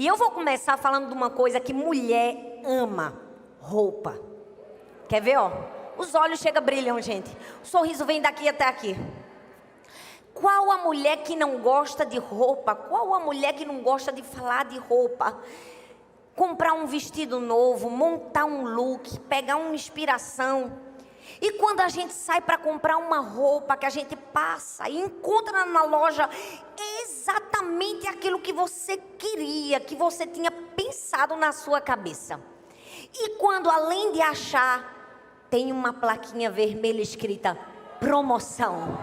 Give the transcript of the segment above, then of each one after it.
E eu vou começar falando de uma coisa que mulher ama: roupa. Quer ver, ó? Os olhos chegam, brilham, gente. O sorriso vem daqui até aqui. Qual a mulher que não gosta de roupa? Qual a mulher que não gosta de falar de roupa? Comprar um vestido novo, montar um look, pegar uma inspiração. E quando a gente sai para comprar uma roupa, que a gente passa e encontra na loja exatamente aquilo que você queria, que você tinha pensado na sua cabeça. E quando, além de achar, tem uma plaquinha vermelha escrita promoção.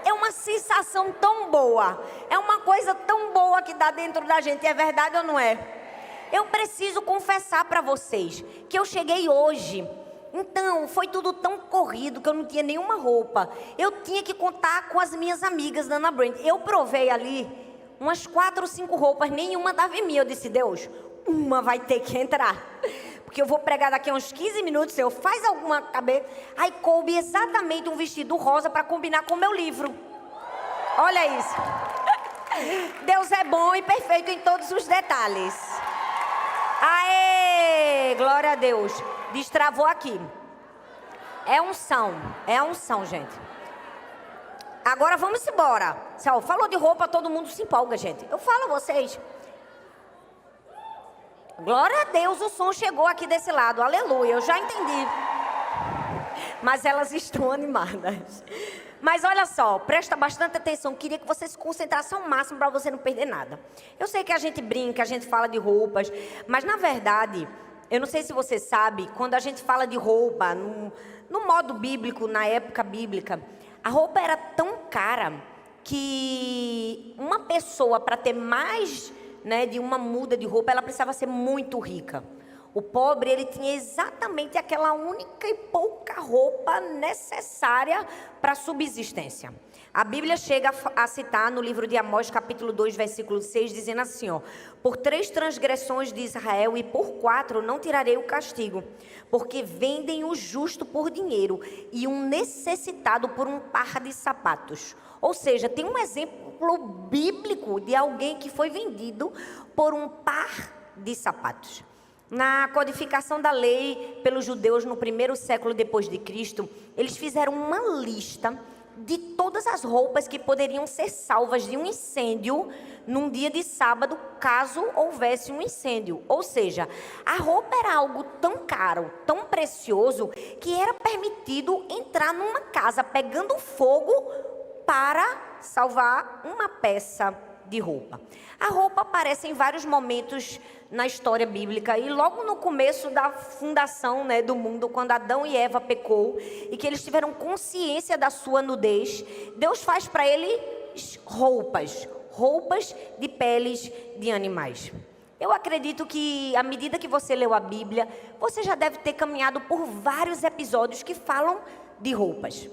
É uma sensação tão boa, é uma coisa tão boa que dá dentro da gente, é verdade ou não é? Eu preciso confessar para vocês que eu cheguei hoje, então foi tudo tão corrido que eu não tinha nenhuma roupa. Eu tinha que contar com as minhas amigas da Ana Brand. Eu provei ali umas 4 ou 5 roupas, nenhuma dava em mim. Eu disse: Deus, uma vai ter que entrar, porque eu vou pregar daqui a uns 15 minutos, eu faz alguma cabeça. Aí coube exatamente um vestido rosa para combinar com o meu livro. Olha isso. Deus é bom e perfeito em todos os detalhes. Aê, glória a Deus. Destravou aqui. É unção, gente. Agora vamos embora. Falou de roupa, todo mundo se empolga, gente. Eu falo a vocês. Glória a Deus, o som chegou aqui desse lado. Aleluia, eu já entendi. Mas elas estão animadas. Mas olha só, presta bastante atenção. Queria que você se concentrasse ao máximo para você não perder nada. Eu sei que a gente brinca, a gente fala de roupas, mas na verdade, eu não sei se você sabe, quando a gente fala de roupa, no modo bíblico, na época bíblica, a roupa era tão cara que uma pessoa, para ter mais, de uma muda de roupa, ela precisava ser muito rica. O pobre, ele tinha exatamente aquela única e pouca roupa necessária para a subsistência. A Bíblia chega a citar no livro de Amós, capítulo 2, versículo 6, dizendo assim, ó: por 3 transgressões de Israel e por 4 não tirarei o castigo, porque vendem o justo por dinheiro e um necessitado por um par de sapatos. Ou seja, tem um exemplo bíblico de alguém que foi vendido por um par de sapatos. Na codificação da lei pelos judeus no 1º século depois de Cristo, eles fizeram uma lista de todas as roupas que poderiam ser salvas de um incêndio num dia de sábado, caso houvesse um incêndio. Ou seja, a roupa era algo tão caro, tão precioso, que era permitido entrar numa casa pegando fogo para salvar uma peça de roupa. A roupa aparece em vários momentos na história bíblica e logo no começo da fundação, do mundo, quando Adão e Eva pecou e que eles tiveram consciência da sua nudez, Deus faz para eles roupas de peles de animais. Eu acredito que à medida que você leu a Bíblia, você já deve ter caminhado por vários episódios que falam de roupas.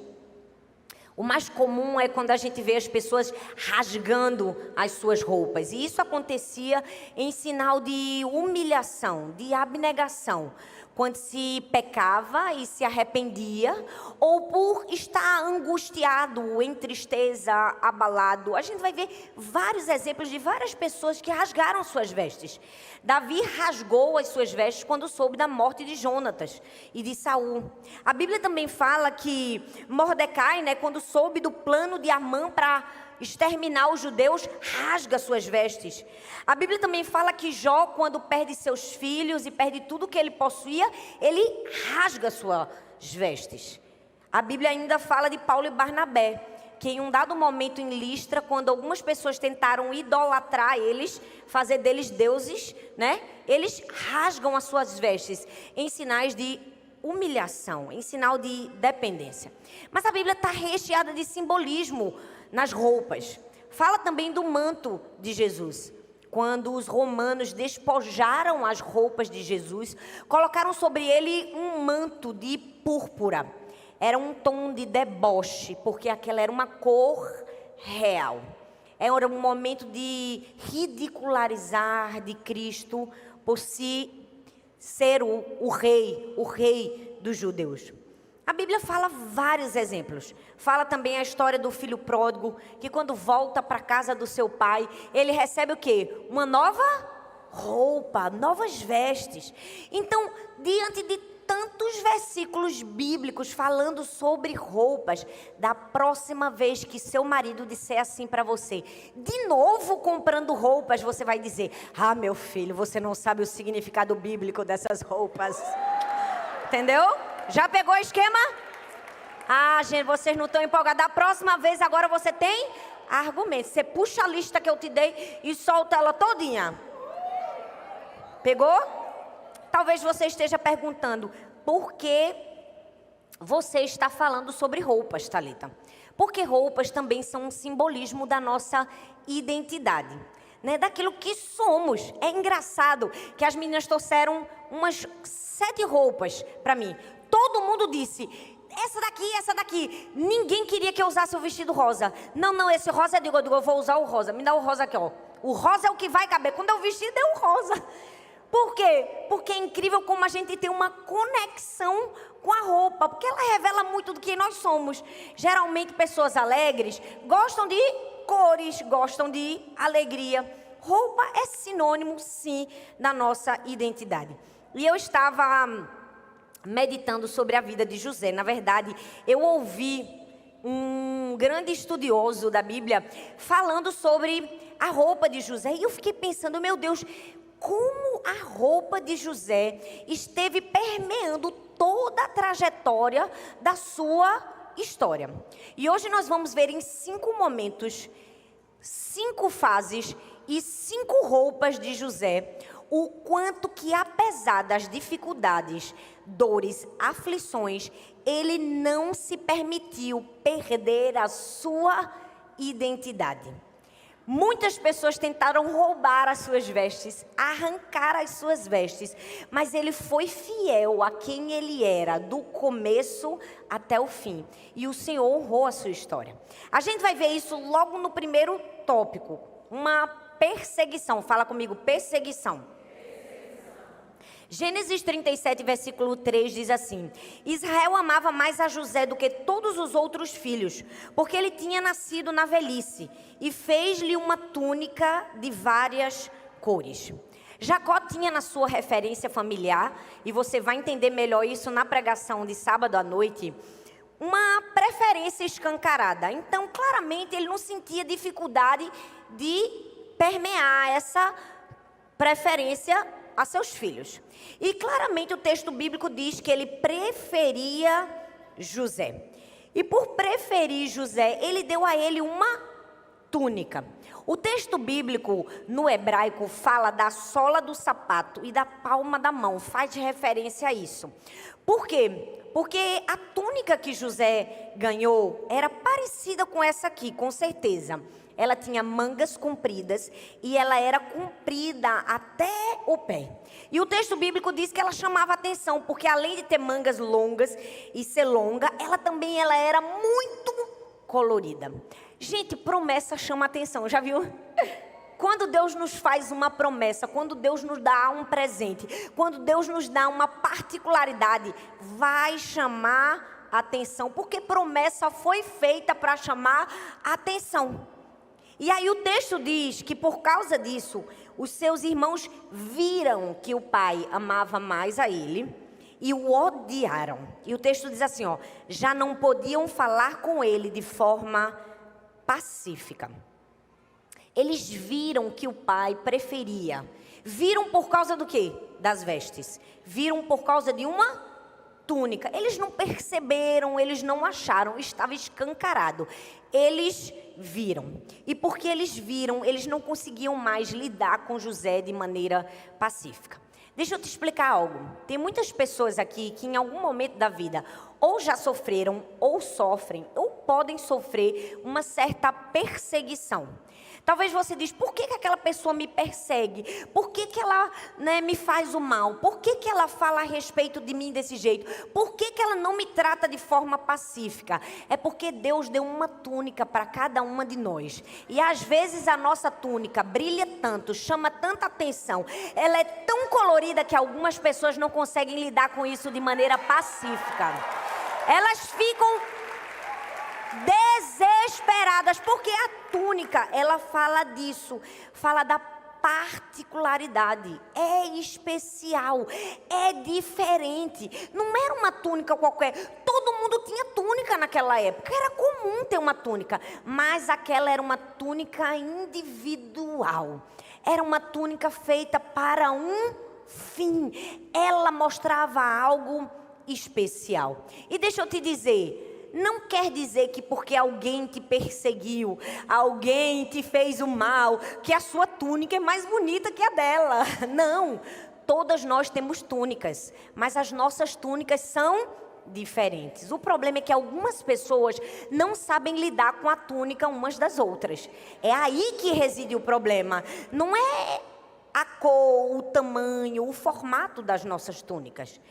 O mais comum é quando a gente vê as pessoas rasgando as suas roupas. E isso acontecia em sinal de humilhação, de abnegação. Quando se pecava e se arrependia, ou por estar angustiado, em tristeza, abalado. A gente vai ver vários exemplos de várias pessoas que rasgaram suas vestes. Davi rasgou as suas vestes quando soube da morte de Jonatas e de Saul. A Bíblia também fala que Mordecai, quando soube do plano de Amã para exterminar os judeus, rasga suas vestes. A Bíblia também fala que Jó, quando perde seus filhos e perde tudo que ele possuía, ele rasga suas vestes. A Bíblia ainda fala de Paulo e Barnabé, que em um dado momento em Listra, quando algumas pessoas tentaram idolatrar eles, fazer deles deuses, eles rasgam as suas vestes em sinais de humilhação, em sinal de dependência. Mas a Bíblia está recheada de simbolismo nas roupas. Fala também do manto de Jesus. Quando os romanos despojaram as roupas de Jesus, colocaram sobre ele um manto de púrpura. Era um tom de deboche, porque aquela era uma cor real. Era um momento de ridicularizar de Cristo por si ser o rei dos judeus. A Bíblia fala vários exemplos. Fala também a história do filho pródigo, que quando volta para a casa do seu pai, ele recebe o quê? Uma nova roupa, novas vestes. Então, diante de tantos versículos bíblicos falando sobre roupas, da próxima vez que seu marido disser assim para você, de novo comprando roupas, você vai dizer: ah, meu filho, você não sabe o significado bíblico dessas roupas. Entendeu? Já pegou o esquema? Ah, gente, vocês não estão empolgados. Da próxima vez, agora você tem argumento. Você puxa a lista que eu te dei e solta ela todinha. Pegou? Talvez você esteja perguntando, por que você está falando sobre roupas, Thalita? Porque roupas também são um simbolismo da nossa identidade, né? Daquilo que somos. É engraçado que as meninas trouxeram umas 7 roupas para mim. Todo mundo disse: essa daqui, essa daqui. Ninguém queria que eu usasse o vestido rosa. Não, esse rosa é de eu digo, eu vou usar o rosa. Me dá o rosa aqui, ó. O rosa é o que vai caber. Quando eu vestir, deu o rosa. Por quê? Porque é incrível como a gente tem uma conexão com a roupa. Porque ela revela muito do que nós somos. Geralmente, pessoas alegres gostam de cores, gostam de alegria. Roupa é sinônimo, sim, da nossa identidade. E eu estava meditando sobre a vida de José. Na verdade, eu ouvi um grande estudioso da Bíblia falando sobre a roupa de José. E eu fiquei pensando, meu Deus, como a roupa de José esteve permeando toda a trajetória da sua história. E hoje nós vamos ver em 5 momentos, 5 fases e 5 roupas de José, o quanto que, apesar das dificuldades, dores, aflições, ele não se permitiu perder a sua identidade. Muitas pessoas tentaram roubar as suas vestes, arrancar as suas vestes, mas ele foi fiel a quem ele era, do começo até o fim. E o Senhor honrou a sua história. A gente vai ver isso logo no primeiro tópico, uma perseguição. Fala comigo, perseguição. Gênesis 37, versículo 3 diz assim: Israel amava mais a José do que todos os outros filhos, porque ele tinha nascido na velhice, e fez-lhe uma túnica de várias cores. Jacó tinha na sua referência familiar, e você vai entender melhor isso na pregação de sábado à noite, uma preferência escancarada. Então, claramente, ele não sentia dificuldade de permear essa preferência a seus filhos. E claramente o texto bíblico diz que ele preferia José. E por preferir José, ele deu a ele uma túnica. O texto bíblico no hebraico fala da sola do sapato e da palma da mão, faz referência a isso. Por quê? Porque a túnica que José ganhou era parecida com essa aqui, com certeza. Ela tinha mangas compridas e ela era comprida até o pé. E o texto bíblico diz que ela chamava atenção, porque além de ter mangas longas e ser longa, ela era muito colorida. Gente, promessa chama atenção, já viu? Quando Deus nos faz uma promessa, quando Deus nos dá um presente, quando Deus nos dá uma particularidade, vai chamar atenção, porque promessa foi feita para chamar atenção. E aí o texto diz que por causa disso, os seus irmãos viram que o pai amava mais a ele e o odiaram. E o texto diz assim, ó, já não podiam falar com ele de forma pacífica. Eles viram que o pai preferia. Viram por causa do quê? Das vestes. Viram por causa de uma túnica. Eles não perceberam, eles não acharam, estava escancarado. Eles viram. E porque eles viram, eles não conseguiam mais lidar com José de maneira pacífica. Deixa eu te explicar algo. Tem muitas pessoas aqui que em algum momento da vida ou já sofreram, ou sofrem, ou podem sofrer uma certa perseguição. Talvez você diz, por que aquela pessoa me persegue? Por que ela me faz o mal? Por que ela fala a respeito de mim desse jeito? Por que ela não me trata de forma pacífica? É porque Deus deu uma túnica para cada uma de nós. E às vezes a nossa túnica brilha tanto, chama tanta atenção. Ela é tão colorida que algumas pessoas não conseguem lidar com isso de maneira pacífica. Elas ficam desesperadas, porque a túnica, ela fala disso, fala da particularidade, é especial, é diferente, não era uma túnica qualquer, todo mundo tinha túnica naquela época, era comum ter uma túnica, mas aquela era uma túnica individual, era uma túnica feita para um fim, ela mostrava algo especial. E deixa eu te dizer, não quer dizer que porque alguém te perseguiu, alguém te fez o mal, que a sua túnica é mais bonita que a dela. Não, todas nós temos túnicas, mas as nossas túnicas são diferentes. O problema é que algumas pessoas não sabem lidar com a túnica umas das outras. É aí que reside o problema. Não é a cor, o tamanho, o formato das nossas túnicas.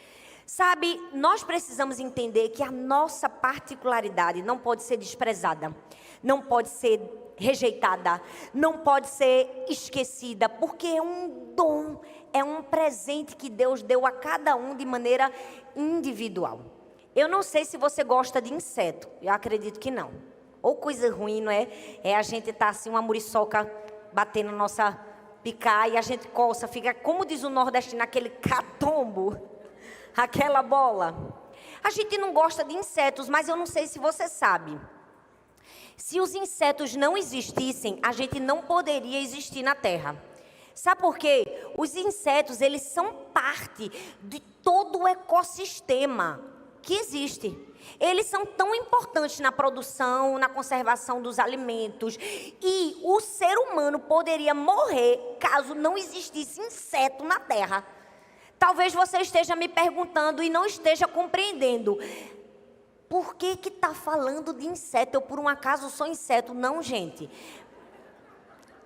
Sabe, nós precisamos entender que a nossa particularidade não pode ser desprezada, não pode ser rejeitada, não pode ser esquecida, porque é um dom, é um presente que Deus deu a cada um de maneira individual. Eu não sei se você gosta de inseto, eu acredito que não. Ou coisa ruim, não é? É a gente estar assim, uma muriçoca batendo na nossa picar e a gente coça, fica, como diz o nordestino, aquele catombo. Aquela bola. A gente não gosta de insetos, mas eu não sei se você sabe. Se os insetos não existissem, a gente não poderia existir na Terra. Sabe por quê? Os insetos, eles são parte de todo o ecossistema que existe. Eles são tão importantes na produção, na conservação dos alimentos. E o ser humano poderia morrer caso não existisse inseto na Terra. Talvez você esteja me perguntando e não esteja compreendendo. Por que está falando de inseto? Eu, por um acaso, sou inseto? Não, gente.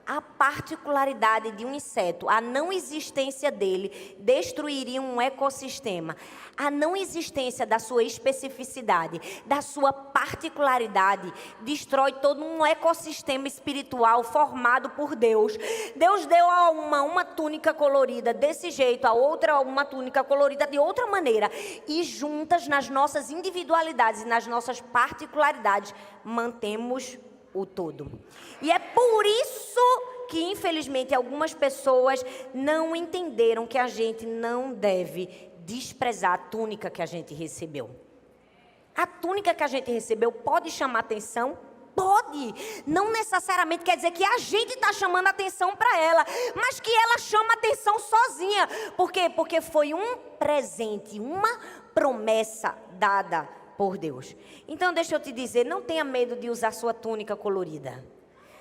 A particularidade de um inseto, a não existência dele, destruiria um ecossistema. A não existência da sua especificidade, da sua particularidade, destrói todo um ecossistema espiritual formado por Deus. Deus deu a uma túnica colorida desse jeito, a outra uma túnica colorida de outra maneira. E juntas nas nossas individualidades e nas nossas particularidades, mantemos o todo. E é por isso que, infelizmente, algumas pessoas não entenderam que a gente não deve desprezar a túnica que a gente recebeu. A túnica que a gente recebeu pode chamar atenção? Pode. Não necessariamente quer dizer que a gente está chamando atenção para ela, mas que ela chama atenção sozinha. Por quê? Porque foi um presente, uma promessa dada por Deus. Então deixa eu te dizer, não tenha medo de usar sua túnica colorida.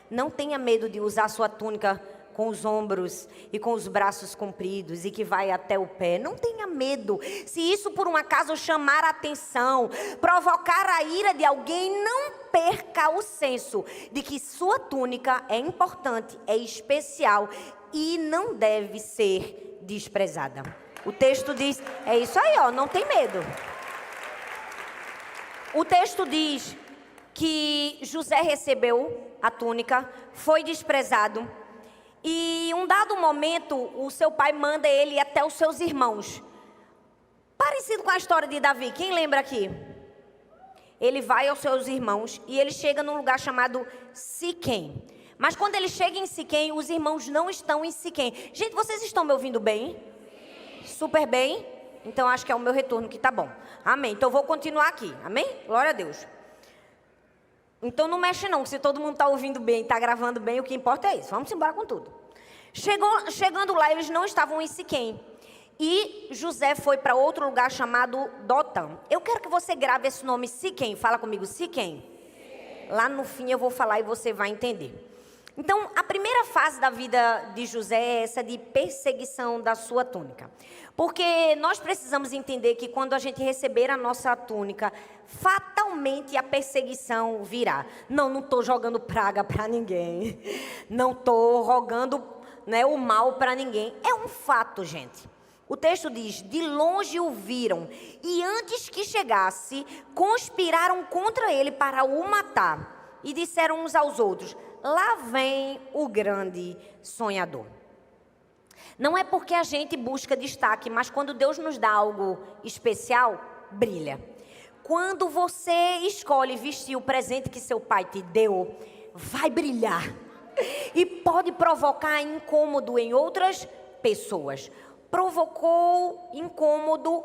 Não tenha medo de usar sua túnica com os ombros e com os braços compridos e que vai até o pé. Não tenha medo. Se isso por um acaso chamar a atenção, provocar a ira de alguém, não perca o senso de que sua túnica é importante, é especial e não deve ser desprezada. O texto diz, é isso aí, ó, não tem medo. O texto diz que José recebeu a túnica, foi desprezado. E um dado momento, o seu pai manda ele ir até os seus irmãos. Parecido com a história de Davi, quem lembra aqui? Ele vai aos seus irmãos e ele chega num lugar chamado Siquém. Mas quando ele chega em Siquém, os irmãos não estão em Siquém. Gente, vocês estão me ouvindo bem? Super bem? Então acho que é o meu retorno que tá bom. Amém. Então eu vou continuar aqui. Amém? Glória a Deus. Então não mexe não, se todo mundo está ouvindo bem, está gravando bem, o que importa é isso. Vamos embora com tudo. Chegando lá, eles não estavam em Siquém. E José foi para outro lugar chamado Dotã. Eu quero que você grave esse nome Siquém. Fala comigo, Siquém. Lá no fim eu vou falar e você vai entender. Então, a primeira fase da vida de José é essa de perseguição da sua túnica. Porque nós precisamos entender que quando a gente receber a nossa túnica, fatalmente a perseguição virá. Não estou jogando praga para ninguém. Não estou rogando, né, o mal para ninguém. É um fato, gente. O texto diz, de longe o viram, e antes que chegasse, conspiraram contra ele para o matar. E disseram uns aos outros, lá vem o grande sonhador. Não é porque a gente busca destaque, mas quando Deus nos dá algo especial, brilha. Quando você escolhe vestir o presente que seu pai te deu, vai brilhar. E pode provocar incômodo em outras pessoas. Provocou incômodo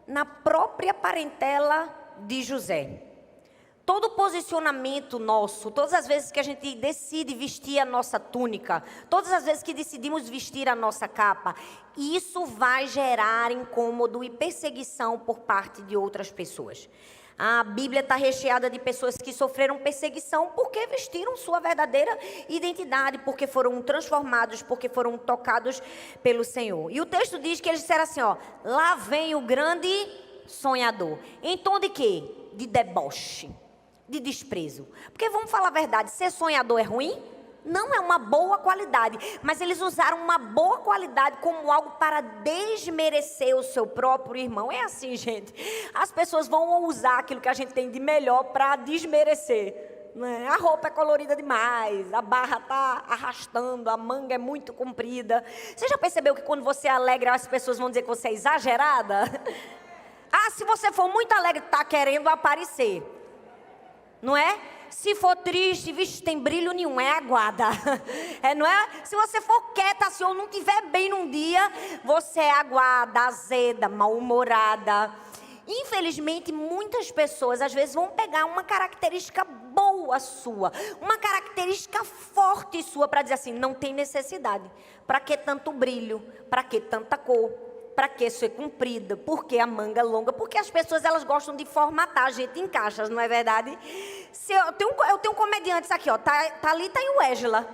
na própria parentela de José. Todo posicionamento nosso, todas as vezes que a gente decide vestir a nossa túnica, todas as vezes que decidimos vestir a nossa capa, isso vai gerar incômodo e perseguição por parte de outras pessoas. A Bíblia está recheada de pessoas que sofreram perseguição porque vestiram sua verdadeira identidade, porque foram transformados, porque foram tocados pelo Senhor. E o texto diz que eles disseram assim, ó, lá vem o grande sonhador. Em tom de quê? De deboche, de desprezo. Porque vamos falar a verdade, ser sonhador é ruim? Não é uma boa qualidade, mas eles usaram uma boa qualidade como algo para desmerecer o seu próprio irmão. É assim, gente. As pessoas vão usar aquilo que a gente tem de melhor para desmerecer. Né? A roupa é colorida demais, a barra está arrastando, a manga é muito comprida. Você já percebeu que quando você é alegre, as pessoas vão dizer que você é exagerada? Ah, se você for muito alegre, está querendo aparecer. Não é? Se for triste, vixe, tem brilho nenhum, é aguada. Não é? Se você for quieta, se eu não estiver bem num dia, você é aguada, azeda, mal-humorada. Infelizmente, muitas pessoas, às vezes, vão pegar uma característica boa sua, uma característica forte sua, para dizer assim, não tem necessidade. Para que tanto brilho? Para que tanta cor? Para que ser comprida? Por que a manga longa? Porque as pessoas, elas gostam de formatar a gente em caixas, não é verdade? Eu tenho comediantes aqui, ó, Thalita e Wésila.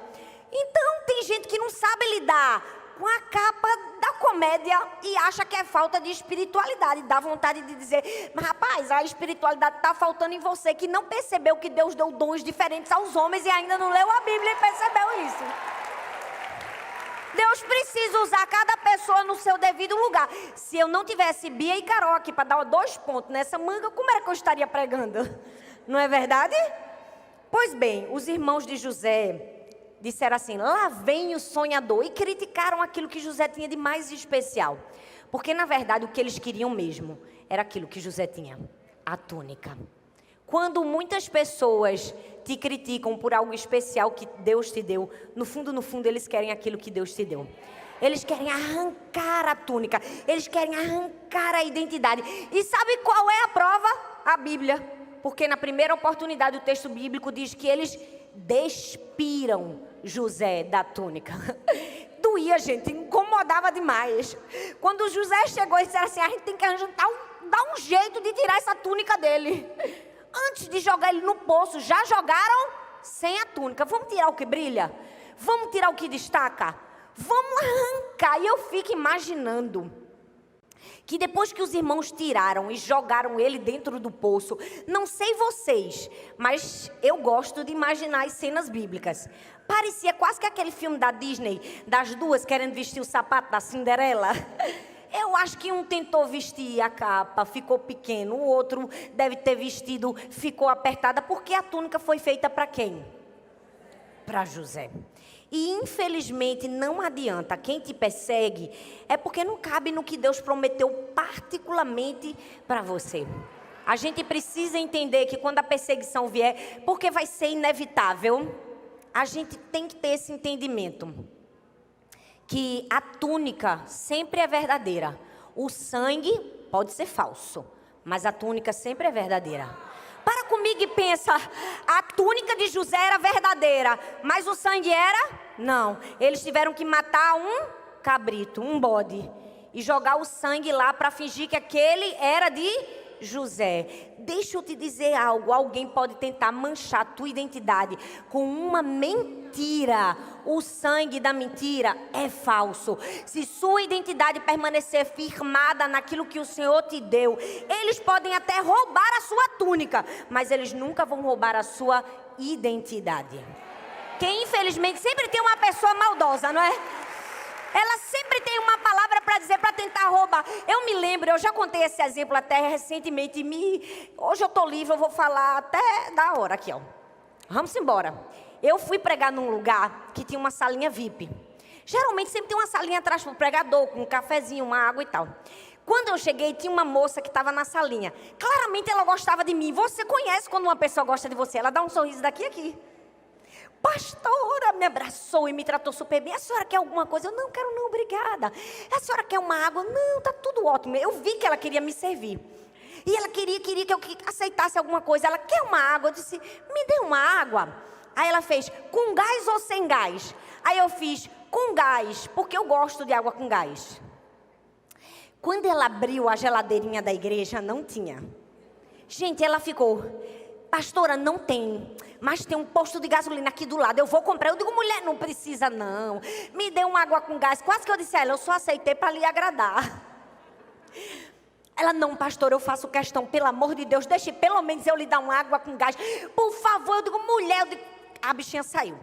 Então, tem gente que não sabe lidar com a capa da comédia e acha que é falta de espiritualidade. Dá vontade de dizer, mas rapaz, a espiritualidade está faltando em você, que não percebeu que Deus deu dons diferentes aos homens e ainda não leu a Bíblia e percebeu isso. Deus precisa usar cada pessoa no seu devido lugar. Se eu não tivesse Bia e Carol aqui para dar 2 pontos nessa manga, como era que eu estaria pregando? Não é verdade? Pois bem, os irmãos de José disseram assim, lá vem o sonhador, e criticaram aquilo que José tinha de mais especial. Porque, na verdade, o que eles queriam mesmo era aquilo que José tinha, a túnica. Quando muitas pessoas te criticam por algo especial que Deus te deu, no fundo, eles querem aquilo que Deus te deu. Eles querem arrancar a túnica, eles querem arrancar a identidade. E sabe qual é a prova? A Bíblia. Porque na primeira oportunidade o texto bíblico diz que eles despiram José da túnica. Doía, gente, incomodava demais. Quando José chegou e disse assim, a gente tem que dar um jeito de tirar essa túnica dele. Antes de jogar ele no poço, já jogaram sem a túnica. Vamos tirar o que brilha? Vamos tirar o que destaca? Vamos arrancar. E eu fico imaginando que depois que os irmãos tiraram e jogaram ele dentro do poço, não sei vocês, mas eu gosto de imaginar as cenas bíblicas. Parecia quase que aquele filme da Disney, das duas querendo vestir o sapato da Cinderela. Eu acho que um tentou vestir a capa, ficou pequeno. O outro deve ter vestido, ficou apertada. Porque a túnica foi feita para quem? Para José. E infelizmente não adianta. Quem te persegue é porque não cabe no que Deus prometeu particularmente para você. A gente precisa entender que quando a perseguição vier, porque vai ser inevitável, a gente tem que ter esse entendimento. Que a túnica sempre é verdadeira. O sangue pode ser falso, mas a túnica sempre é verdadeira. Para comigo e pensa, a túnica de José era verdadeira, mas o sangue era? Não. Eles tiveram que matar um cabrito, um bode, e jogar o sangue lá para fingir que aquele era de José. Deixa eu te dizer algo, alguém pode tentar manchar a tua identidade com uma mentira. O sangue da mentira é falso. Se sua identidade permanecer firmada naquilo que o Senhor te deu, eles podem até roubar a sua túnica, mas eles nunca vão roubar a sua identidade. Que infelizmente sempre tem uma pessoa maldosa, não é? Ela sempre tem uma palavra para dizer, para tentar roubar. Eu me lembro, eu já contei esse exemplo até recentemente. Hoje eu estou livre, eu vou falar até da hora aqui, ó. Vamos embora. Eu fui pregar num lugar que tinha uma salinha VIP. Geralmente sempre tem uma salinha atrás para o pregador, com um cafezinho, uma água e tal. Quando eu cheguei, tinha uma moça que estava na salinha. Claramente ela gostava de mim. Você conhece quando uma pessoa gosta de você. Ela dá um sorriso daqui a aqui. Pastora, me abraçou e me tratou super bem. A senhora quer alguma coisa? Eu, não quero não, obrigada. A senhora quer uma água? Não, tá tudo ótimo. Eu vi que ela queria me servir. E ela queria que eu aceitasse alguma coisa. Ela quer uma água? Eu disse, me dê uma água. Aí ela fez, com gás ou sem gás? Aí eu fiz, com gás, porque eu gosto de água com gás. Quando ela abriu a geladeirinha da igreja, não tinha. Gente, ela ficou, pastora, não tem, mas tem um posto de gasolina aqui do lado, eu vou comprar. Eu digo, mulher, não precisa não, me dê uma água com gás. Quase que eu disse a ela, eu só aceitei para lhe agradar. Ela, não, pastor, eu faço questão, pelo amor de Deus, deixe pelo menos eu lhe dar uma água com gás. Por favor, eu digo, mulher, a bichinha saiu.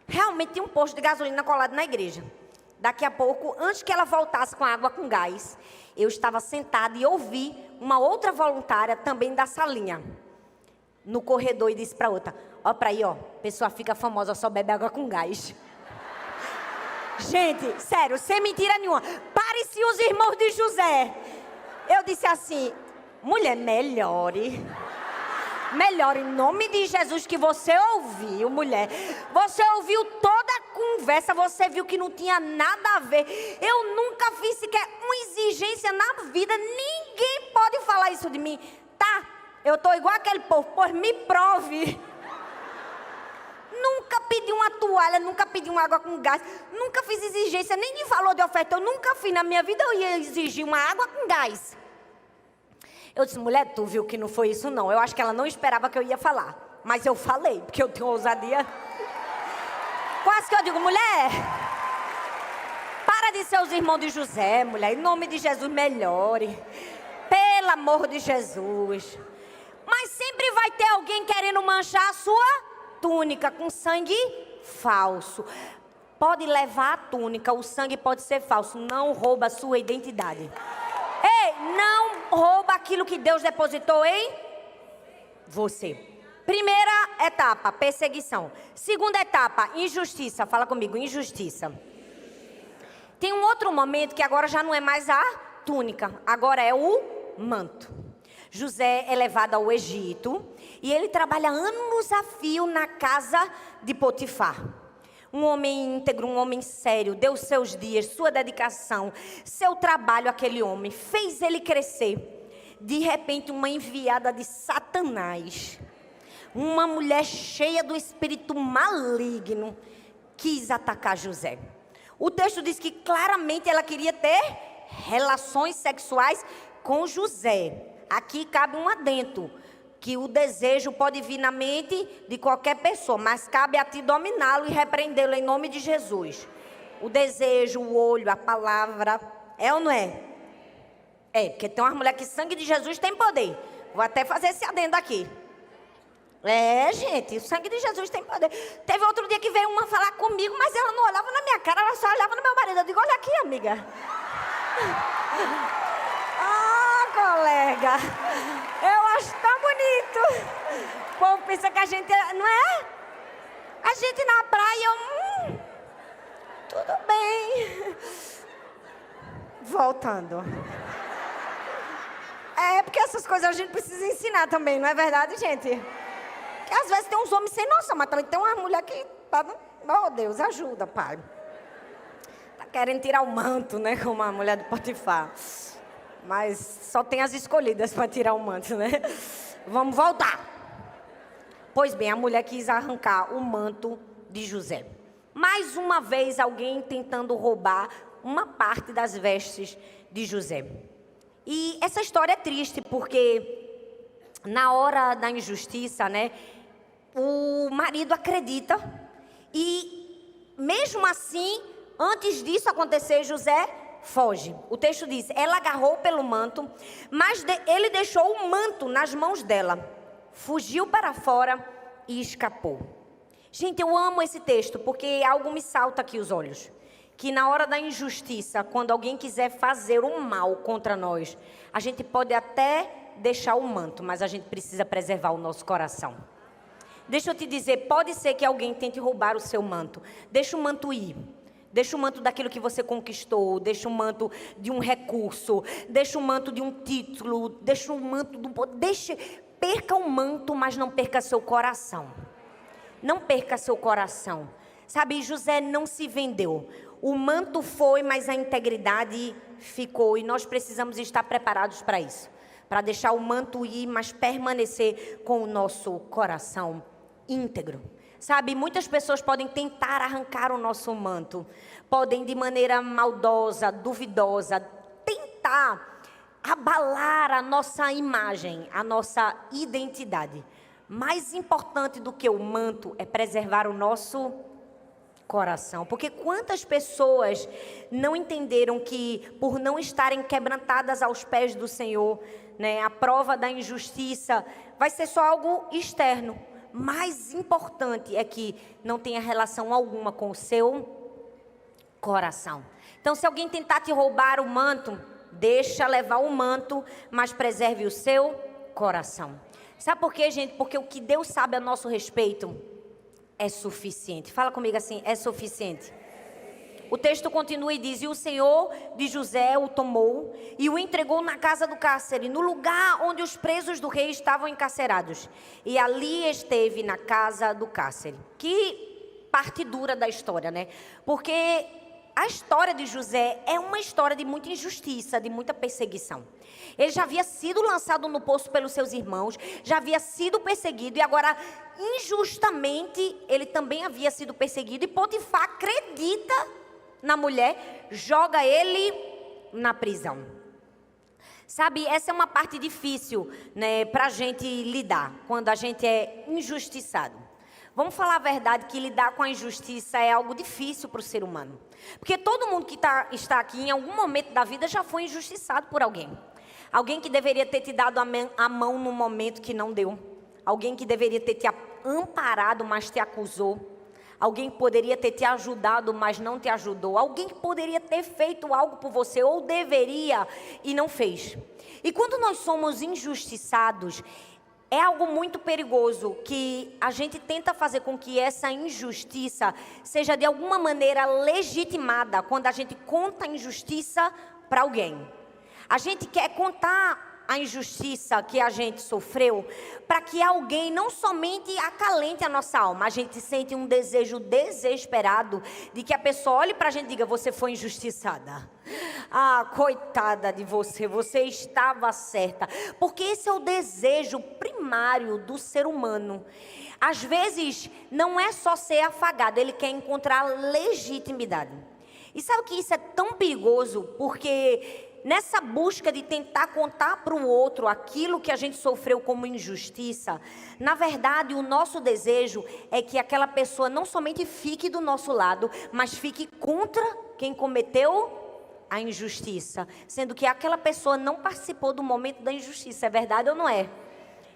Realmente tinha um posto de gasolina colado na igreja. Daqui a pouco, antes que ela voltasse com a água com gás, eu estava sentada e ouvi uma outra voluntária também da salinha, no corredor, e disse para outra, ó para aí, ó, pessoa fica famosa, só bebe água com gás. Gente, sério, sem mentira nenhuma, parecia os irmãos de José. Eu disse assim, mulher, melhore em nome de Jesus, que você ouviu, mulher. Você ouviu toda a conversa, você viu que não tinha nada a ver. Eu nunca fiz sequer uma exigência na vida, ninguém pode falar isso de mim. Tá, eu estou igual aquele povo, pois me prove. Nunca pedi uma toalha, nunca pedi uma água com gás, nunca fiz exigência, nem de valor de oferta, eu nunca fiz na minha vida, eu ia exigir uma água com gás. Eu disse, mulher, tu viu que não foi isso não, eu acho que ela não esperava que eu ia falar, mas eu falei, porque eu tenho ousadia. Quase que eu digo, mulher, para de ser os irmãos de José, mulher, em nome de Jesus, melhore, pelo amor de Jesus. Mas sempre vai ter alguém querendo manchar a sua túnica com sangue falso. Pode levar a túnica, o sangue pode ser falso, não rouba a sua identidade. Ei, não rouba aquilo que Deus depositou em você. Primeira etapa, perseguição. Segunda etapa, injustiça. Fala comigo, injustiça. Tem um outro momento que agora já não é mais a túnica, agora é o manto. José é levado ao Egito e ele trabalha anos a fio na casa de Potifar. Um homem íntegro, um homem sério, deu seus dias, sua dedicação, seu trabalho, aquele homem, fez ele crescer. De repente, uma enviada de Satanás, uma mulher cheia do espírito maligno, quis atacar José. O texto diz que claramente ela queria ter relações sexuais com José. Aqui cabe um adendo, que o desejo pode vir na mente de qualquer pessoa, mas cabe a ti dominá-lo e repreendê-lo em nome de Jesus. O desejo, o olho, a palavra, é ou não é? É, porque tem umas mulheres que sangue de Jesus tem poder. Vou até fazer esse adendo aqui. É, gente, o sangue de Jesus tem poder. Teve outro dia que veio uma falar comigo, mas ela não olhava na minha cara, ela só olhava no meu marido. Eu digo, olha aqui, amiga. Colega, eu acho tão bonito. O povo pensa que a gente, não é? A gente na praia, tudo bem. Voltando. É, porque essas coisas a gente precisa ensinar também, não é verdade, gente? Porque às vezes tem uns homens sem noção, mas também tem uma mulher que tá, oh Deus, ajuda, pai. Tá querendo tirar o manto, né, como a mulher do Potifar. Mas só tem as escolhidas para tirar o manto, né? Vamos voltar. Pois bem, a mulher quis arrancar o manto de José. Mais uma vez, alguém tentando roubar uma parte das vestes de José. E essa história é triste, porque na hora da injustiça, né? O marido acredita. E mesmo assim, antes disso acontecer, José foge. O texto diz, ela agarrou pelo manto, mas ele deixou o manto nas mãos dela. Fugiu para fora e escapou. Gente, eu amo esse texto, porque algo me salta aqui os olhos. Que na hora da injustiça, quando alguém quiser fazer o mal contra nós, a gente pode até deixar o manto, mas a gente precisa preservar o nosso coração. Deixa eu te dizer, pode ser que alguém tente roubar o seu manto. Deixa o manto ir. Deixa o manto daquilo que você conquistou, deixa o manto de um recurso, deixa o manto de um título, deixa o manto de um poder. Perca o manto, mas não perca seu coração. Não perca seu coração. Sabe, José não se vendeu. O manto foi, mas a integridade ficou. E nós precisamos estar preparados para isso. Para deixar o manto ir, mas permanecer com o nosso coração íntegro. Sabe, muitas pessoas podem tentar arrancar o nosso manto. Podem, de maneira maldosa, duvidosa, tentar abalar a nossa imagem, a nossa identidade. Mais importante do que o manto é preservar o nosso coração. Porque quantas pessoas não entenderam que, por não estarem quebrantadas aos pés do Senhor, né, a prova da injustiça vai ser só algo externo. Mais importante é que não tenha relação alguma com o seu coração. Então, se alguém tentar te roubar o manto, deixa levar o manto, mas preserve o seu coração. Sabe por quê, gente? Porque o que Deus sabe a nosso respeito é suficiente. Fala comigo assim, é suficiente. O texto continua e diz: e o Senhor de José o tomou e o entregou na casa do cárcere, no lugar onde os presos do rei estavam encarcerados. E ali esteve na casa do cárcere. Que parte dura da história, né? Porque a história de José é uma história de muita injustiça, de muita perseguição. Ele já havia sido lançado no poço pelos seus irmãos, já havia sido perseguido e agora, injustamente, ele também havia sido perseguido. E Potifar acredita na mulher, joga ele na prisão. Sabe, essa é uma parte difícil, né, para a gente lidar, quando a gente é injustiçado. Vamos falar a verdade que lidar com a injustiça é algo difícil para o ser humano. Porque todo mundo que está aqui, em algum momento da vida, já foi injustiçado por alguém. Alguém que deveria ter te dado a mão no momento que não deu. Alguém que deveria ter te amparado, mas te acusou. Alguém que poderia ter te ajudado, mas não te ajudou. Alguém que poderia ter feito algo por você, ou deveria, e não fez. E quando nós somos injustiçados, é algo muito perigoso que a gente tenta fazer com que essa injustiça seja de alguma maneira legitimada quando a gente conta a injustiça para alguém. A gente quer contar a injustiça que a gente sofreu para que alguém não somente acalente a nossa alma, a gente sente um desejo desesperado de que a pessoa olhe para a gente e diga: você foi injustiçada. Ah, coitada de você, você estava certa. Porque esse é o desejo primário do ser humano. Às vezes, não é só ser afagado, ele quer encontrar legitimidade. E sabe que isso é tão perigoso? Porque nessa busca de tentar contar para o outro aquilo que a gente sofreu como injustiça, na verdade, o nosso desejo é que aquela pessoa não somente fique do nosso lado, mas fique contra quem cometeu a injustiça, sendo que aquela pessoa não participou do momento da injustiça. É verdade ou não é?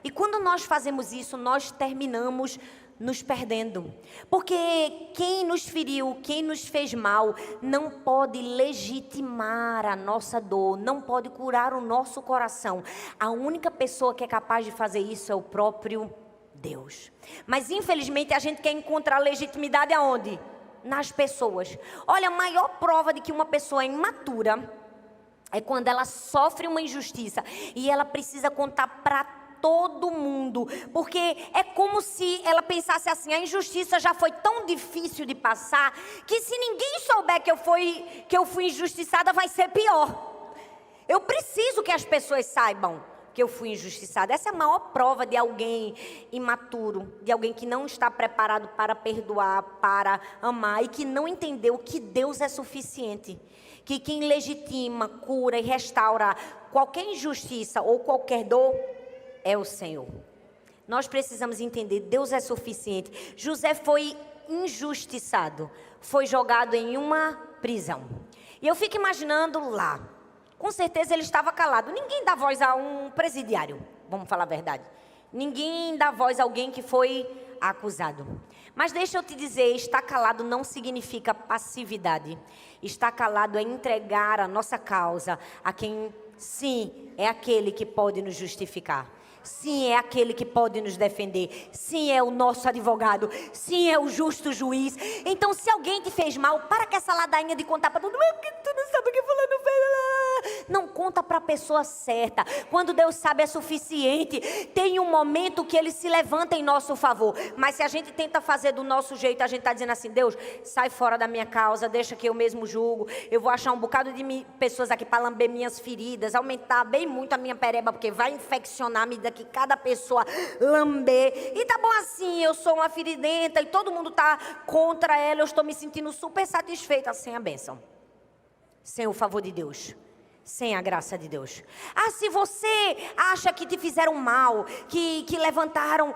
E quando nós fazemos isso, nós terminamos nos perdendo. Porque quem nos feriu, quem nos fez mal, não pode legitimar a nossa dor, não pode curar o nosso coração. A única pessoa que é capaz de fazer isso é o próprio Deus. Mas infelizmente a gente quer encontrar legitimidade aonde? Nas pessoas. Olha, a maior prova de que uma pessoa é imatura é quando ela sofre uma injustiça e ela precisa contar para todo mundo, porque é como se ela pensasse assim: a injustiça já foi tão difícil de passar, que se ninguém souber que eu fui injustiçada, vai ser pior. Eu preciso que as pessoas saibam que eu fui injustiçada. Essa é a maior prova de alguém imaturo, de alguém que não está preparado para perdoar, para amar, e que não entendeu que Deus é suficiente, que quem legitima, cura e restaura qualquer injustiça ou qualquer dor é o Senhor. Nós precisamos entender, Deus é suficiente. José foi injustiçado, foi jogado em uma prisão. E eu fico imaginando lá, com certeza ele estava calado. Ninguém dá voz a um presidiário, vamos falar a verdade. Ninguém dá voz a alguém que foi acusado. Mas deixa eu te dizer, estar calado não significa passividade. Estar calado é entregar a nossa causa a quem, sim, é aquele que pode nos justificar. Sim, é aquele que pode nos defender. Sim, é o nosso advogado. Sim, é o justo juiz. Então, se alguém te fez mal, para com essa ladainha de contar para todo mundo, porque tu não sabe o que fulano fez. Não conta para a pessoa certa. Quando Deus sabe é suficiente. Tem um momento que Ele se levanta em nosso favor. Mas se a gente tenta fazer do nosso jeito, a gente está dizendo assim, Deus, sai fora da minha causa, deixa que eu mesmo julgo. Eu vou achar um bocado de pessoas aqui para lamber minhas feridas, aumentar bem muito a minha pereba, porque vai infeccionar a medida que cada pessoa lamber. E tá bom assim, eu sou uma feridenta e todo mundo tá contra ela, eu estou me sentindo super satisfeita sem a bênção, sem o favor de Deus, sem a graça de Deus. Se você acha que te fizeram mal, que levantaram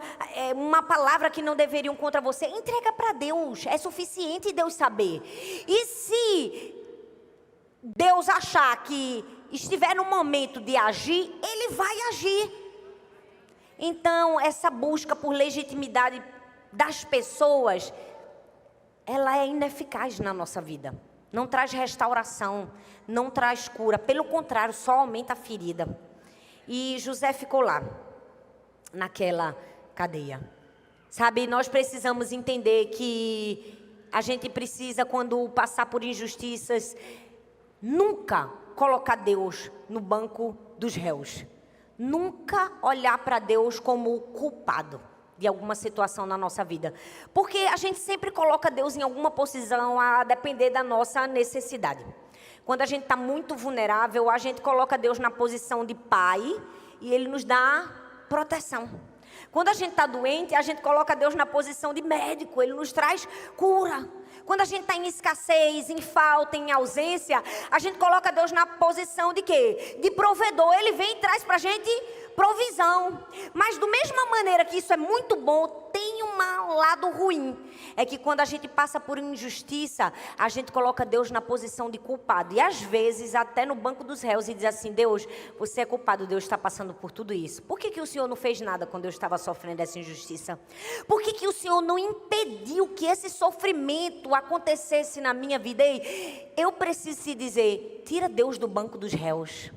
uma palavra que não deveriam contra você, entrega para Deus, é suficiente Deus saber. E se Deus achar que estiver no momento de agir, Ele vai agir. Então, essa busca por legitimidade das pessoas, ela é ineficaz na nossa vida. Não traz restauração, não traz cura. Pelo contrário, só aumenta a ferida. E José ficou lá, naquela cadeia. Sabe, nós precisamos entender que a gente precisa, quando passar por injustiças, nunca colocar Deus no banco dos réus. Nunca olhar para Deus como culpado de alguma situação na nossa vida. Porque a gente sempre coloca Deus em alguma posição a depender da nossa necessidade. Quando a gente está muito vulnerável, a gente coloca Deus na posição de pai e Ele nos dá proteção. Quando a gente está doente, a gente coloca Deus na posição de médico, Ele nos traz cura. Quando a gente está em escassez, em falta, em ausência, a gente coloca Deus na posição de quê? De provedor. Ele vem e traz para a gente provisão. Mas da mesma maneira que isso é muito bom, tem um lado ruim. É que quando a gente passa por injustiça, a gente coloca Deus na posição de culpado. E às vezes até no banco dos réus e diz assim, Deus, você é culpado, Deus está passando por tudo isso. Por que o Senhor não fez nada quando eu estava sofrendo essa injustiça? Por que o Senhor não impediu que esse sofrimento acontecesse na minha vida? Ei, eu preciso te dizer, tira Deus do banco dos réus.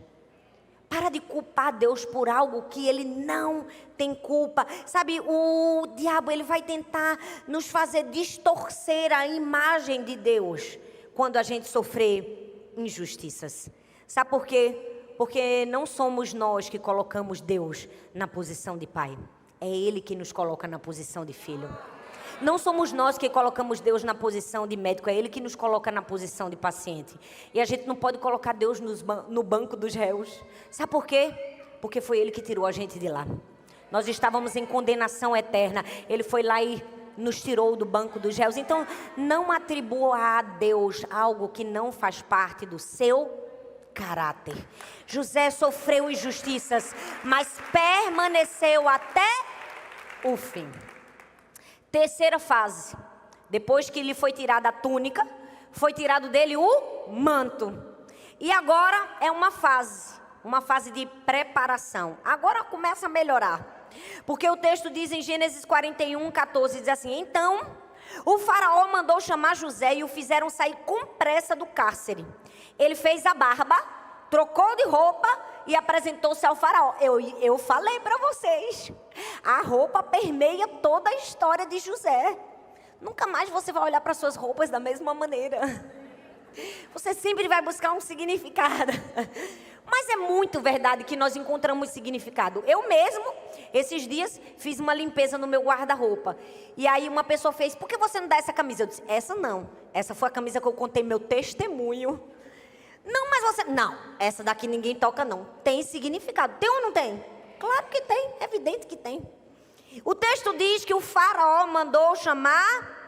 Para de culpar Deus por algo que Ele não tem culpa. Sabe, o diabo ele vai tentar nos fazer distorcer a imagem de Deus quando a gente sofrer injustiças. Sabe por quê? Porque não somos nós que colocamos Deus na posição de pai. É Ele que nos coloca na posição de filho. Não somos nós que colocamos Deus na posição de médico, é Ele que nos coloca na posição de paciente. E a gente não pode colocar Deus no banco dos réus. Sabe por quê? Porque foi Ele que tirou a gente de lá. Nós estávamos em condenação eterna. Ele foi lá e nos tirou do banco dos réus. Então, não atribua a Deus algo que não faz parte do seu caráter. José sofreu injustiças, mas permaneceu até o fim. Terceira fase, depois que lhe foi tirada a túnica, foi tirado dele o manto. E agora é uma fase de preparação. Agora começa a melhorar. Porque o texto diz em Gênesis 41, 14, diz assim, então o faraó mandou chamar José e o fizeram sair com pressa do cárcere. Ele fez a barba, trocou de roupa e apresentou-se ao faraó. Eu falei para vocês, a roupa permeia toda a história de José. Nunca mais você vai olhar para suas roupas da mesma maneira. Você sempre vai buscar um significado. Mas é muito verdade que nós encontramos significado. Eu mesmo, esses dias, fiz uma limpeza no meu guarda-roupa. E aí uma pessoa fez, por que você não dá essa camisa? Eu disse, essa não. Essa foi a camisa que eu contei meu testemunho. Não, mas você... Não, essa daqui ninguém toca não. Tem significado. Tem ou não tem? Claro que tem, é evidente que tem. O texto diz que o faraó mandou chamar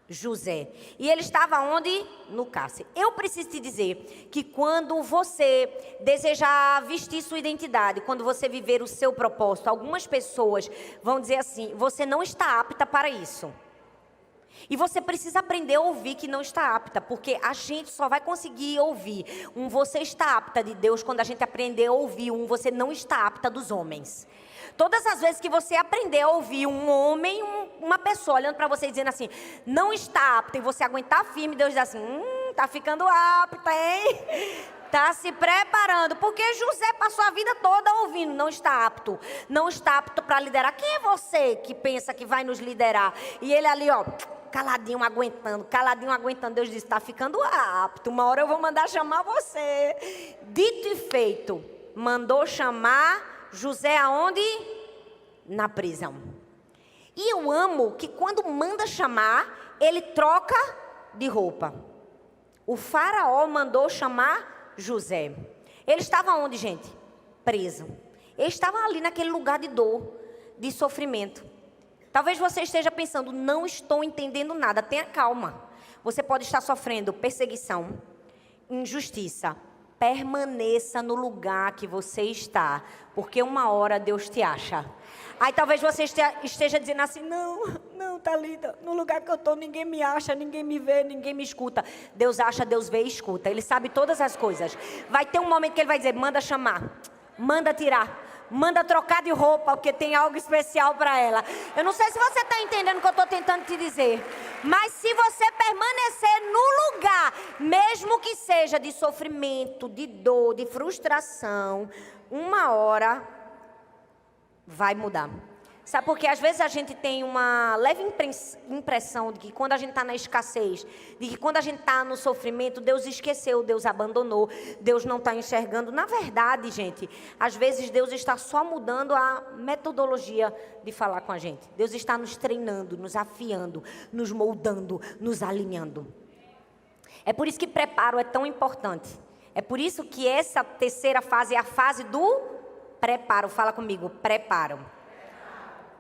José. E ele estava onde? No cárcere. Eu preciso te dizer que quando você desejar vestir sua identidade, quando você viver o seu propósito, algumas pessoas vão dizer assim, você não está apta para isso. E você precisa aprender a ouvir que não está apta, porque a gente só vai conseguir ouvir um você está apta de Deus quando a gente aprender a ouvir um você não está apta dos homens. Todas as vezes que você aprender a ouvir um homem, uma pessoa olhando para você e dizendo assim, não está apta, e você aguentar firme, Deus diz assim, tá ficando apta, hein? Está se preparando, porque José passou a vida toda ouvindo, não está apto para liderar. Quem é você que pensa que vai nos liderar? E ele ali, ó, caladinho aguentando. Deus disse, está ficando apto, uma hora eu vou mandar chamar você. Dito e feito, mandou chamar José aonde? Na prisão. E eu amo que quando manda chamar, ele troca de roupa. O faraó mandou chamar José. Ele estava onde, gente? Preso. Ele estava ali naquele lugar de dor, de sofrimento. Talvez você esteja pensando, não estou entendendo nada. Tenha calma. Você pode estar sofrendo perseguição, injustiça. Permaneça no lugar que você está, porque uma hora Deus te acha. Aí talvez você esteja dizendo assim, não, Thalita, no lugar que eu estou ninguém me acha, ninguém me vê, ninguém me escuta. Deus acha, Deus vê e escuta. Ele sabe todas as coisas. Vai ter um momento que Ele vai dizer, manda chamar, manda tirar, manda trocar de roupa, porque tem algo especial para ela. Eu não sei se você está entendendo o que eu estou tentando te dizer, mas se você permanecer no lugar, mesmo que seja de sofrimento, de dor, de frustração, uma hora vai mudar. Sabe por quê? Às vezes a gente tem uma leve impressão de que quando a gente está na escassez, de que quando a gente está no sofrimento, Deus esqueceu, Deus abandonou, Deus não está enxergando. Na verdade, gente, às vezes Deus está só mudando a metodologia de falar com a gente. Deus está nos treinando, nos afiando, nos moldando, nos alinhando. É por isso que preparo é tão importante. É por isso que essa terceira fase é a fase do preparo. Fala comigo, preparo.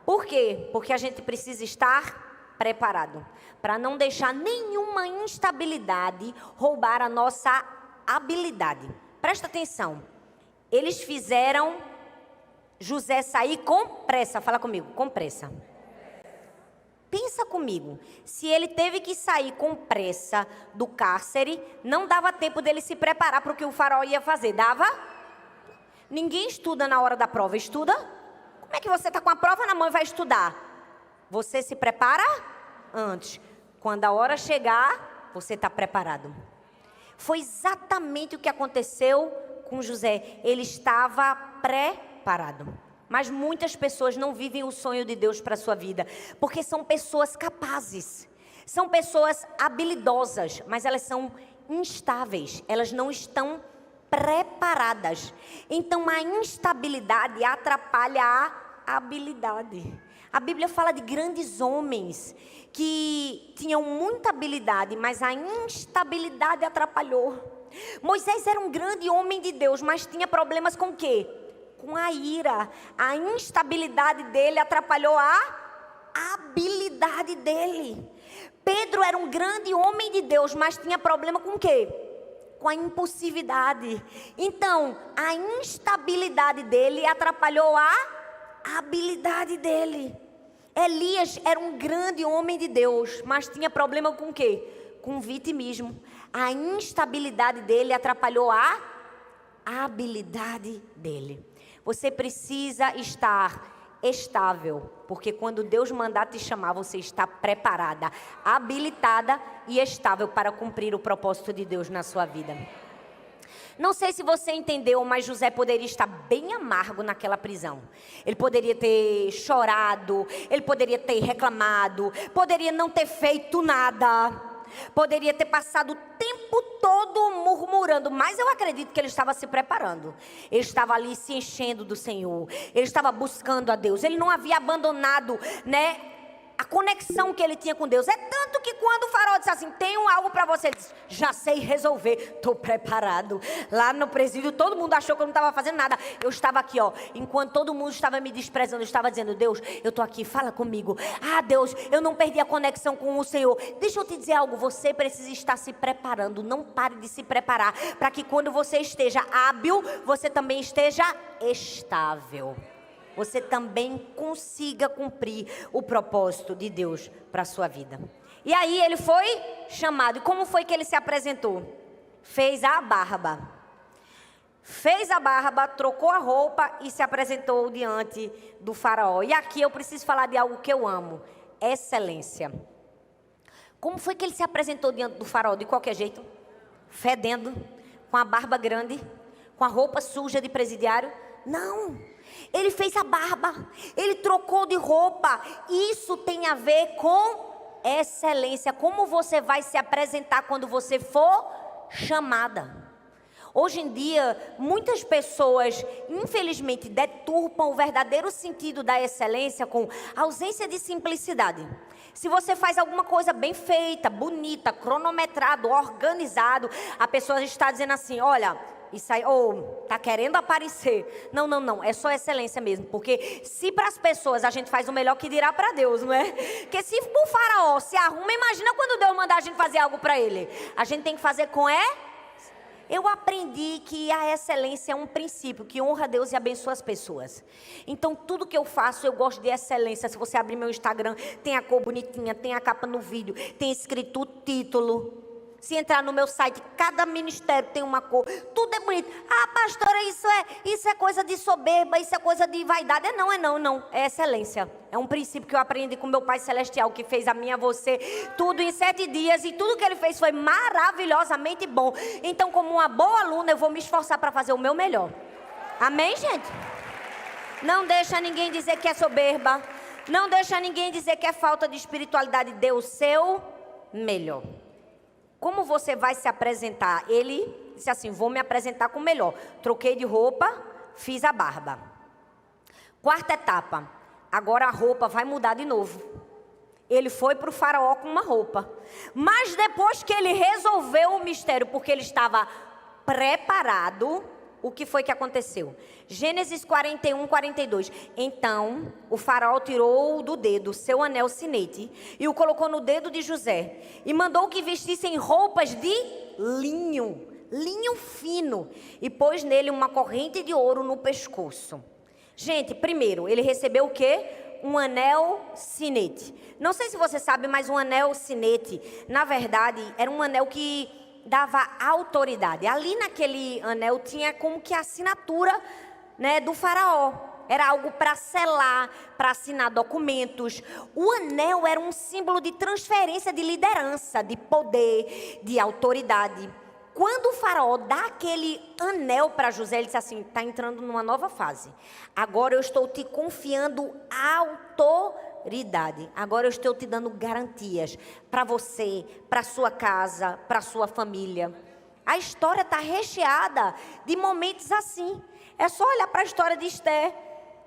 Por quê? Porque a gente precisa estar preparado para não deixar nenhuma instabilidade roubar a nossa habilidade. Presta atenção. Eles fizeram José sair com pressa. Fala comigo, com pressa. Pensa comigo. Se ele teve que sair com pressa do cárcere, não dava tempo dele se preparar para o que o faraó ia fazer. Dava? Ninguém estuda na hora da prova. Estuda? Como é que você está com a prova na mão e vai estudar? Você se prepara antes. Quando a hora chegar, você está preparado. Foi exatamente o que aconteceu com José. Ele estava preparado. Mas muitas pessoas não vivem o sonho de Deus para a sua vida. Porque são pessoas capazes. São pessoas habilidosas. Mas elas são instáveis. Elas não estão preparadas. Então a instabilidade atrapalha a habilidade. A Bíblia fala de grandes homens que tinham muita habilidade, mas a instabilidade atrapalhou. Moisés era um grande homem de Deus, mas tinha problemas com o quê? Com a ira. A instabilidade dele atrapalhou a habilidade dele. Pedro era um grande homem de Deus, mas tinha problema com o quê? Com a impulsividade. Então, a instabilidade dele atrapalhou a habilidade dele. Elias era um grande homem de Deus, mas tinha problema com o quê? Com vitimismo. A instabilidade dele atrapalhou a habilidade dele. Você precisa estar estável, porque quando Deus mandar te chamar, você está preparada, habilitada e estável para cumprir o propósito de Deus na sua vida. Não sei se você entendeu, mas José poderia estar bem amargo naquela prisão. Ele poderia ter chorado, ele poderia ter reclamado, poderia não ter feito nada, poderia ter passado o tempo todo murmurando, mas eu acredito que ele estava se preparando. Ele estava ali se enchendo do Senhor, ele estava buscando a Deus, ele não havia abandonado, a conexão que ele tinha com Deus. É tanto que quando o faraó disse assim, tenho algo para você, ele disse, já sei resolver, estou preparado. Lá no presídio todo mundo achou que eu não estava fazendo nada. Eu estava aqui, enquanto todo mundo estava me desprezando, eu estava dizendo, Deus, eu estou aqui, fala comigo. Ah, Deus, eu não perdi a conexão com o Senhor. Deixa eu te dizer algo, você precisa estar se preparando. Não pare de se preparar, para que quando você esteja hábil, você também esteja estável. Você também consiga cumprir o propósito de Deus para a sua vida. E aí ele foi chamado. E como foi que ele se apresentou? Fez a barba. Trocou a roupa e se apresentou diante do faraó. E aqui eu preciso falar de algo que eu amo. Excelência. Como foi que ele se apresentou diante do faraó? De qualquer jeito? Fedendo. com a barba grande, com a roupa suja de presidiário. Não, ele fez a barba, ele trocou de roupa. Isso tem a ver com excelência, como você vai se apresentar quando você for chamada. Hoje em dia, muitas pessoas, infelizmente, deturpam o verdadeiro sentido da excelência com ausência de simplicidade. Se você faz alguma coisa bem feita, bonita, cronometrado, organizado, a pessoa está dizendo assim, olha, isso aí, tá querendo aparecer. Não, não, não, é só excelência mesmo. Porque se para as pessoas a gente faz o melhor, que dirá para Deus, não é? Porque se o faraó se arruma, imagina quando Deus mandar a gente fazer algo para ele. A gente tem que fazer com Eu aprendi que a excelência é um princípio que honra Deus e abençoa as pessoas. Então, tudo que eu faço, eu gosto de excelência. Se você abrir meu Instagram, tem a cor bonitinha, tem a capa no vídeo, tem escrito o título. Se entrar no meu site, cada ministério tem uma cor. Tudo é bonito. Ah, pastora, isso é coisa de soberba, isso é coisa de vaidade. Não. É excelência. É um princípio que eu aprendi com meu Pai Celestial, que fez a mim e a você, tudo em 7 dias. E tudo que Ele fez foi maravilhosamente bom. Então, como uma boa aluna, eu vou me esforçar para fazer o meu melhor. Amém, gente? Não deixa ninguém dizer que é soberba. Não deixa ninguém dizer que é falta de espiritualidade. Dê o seu melhor. Como você vai se apresentar? Ele disse assim, vou me apresentar com o melhor. Troquei de roupa, fiz a barba. 4ª etapa. Agora a roupa vai mudar de novo. Ele foi para o faraó com uma roupa. Mas depois que ele resolveu o mistério, porque ele estava preparado, o que foi que aconteceu? Gênesis 41, 42. Então, o faraó tirou do dedo seu anel sinete e o colocou no dedo de José. E mandou que vestissem roupas de linho fino. E pôs nele uma corrente de ouro no pescoço. Gente, primeiro, ele recebeu o quê? Um anel sinete. Não sei se você sabe, mas um anel sinete, na verdade, era um anel que dava autoridade. Ali naquele anel tinha como que a assinatura, né, do faraó. Era algo para selar, para assinar documentos. O anel era um símbolo de transferência de liderança, de poder, de autoridade. Quando o faraó dá aquele anel para José, ele disse assim, está entrando numa nova fase. Agora eu estou te confiando autoridade. Agora eu estou te dando garantias para você, para sua casa, para sua família. A história está recheada de momentos assim. É só olhar para a história de Esther,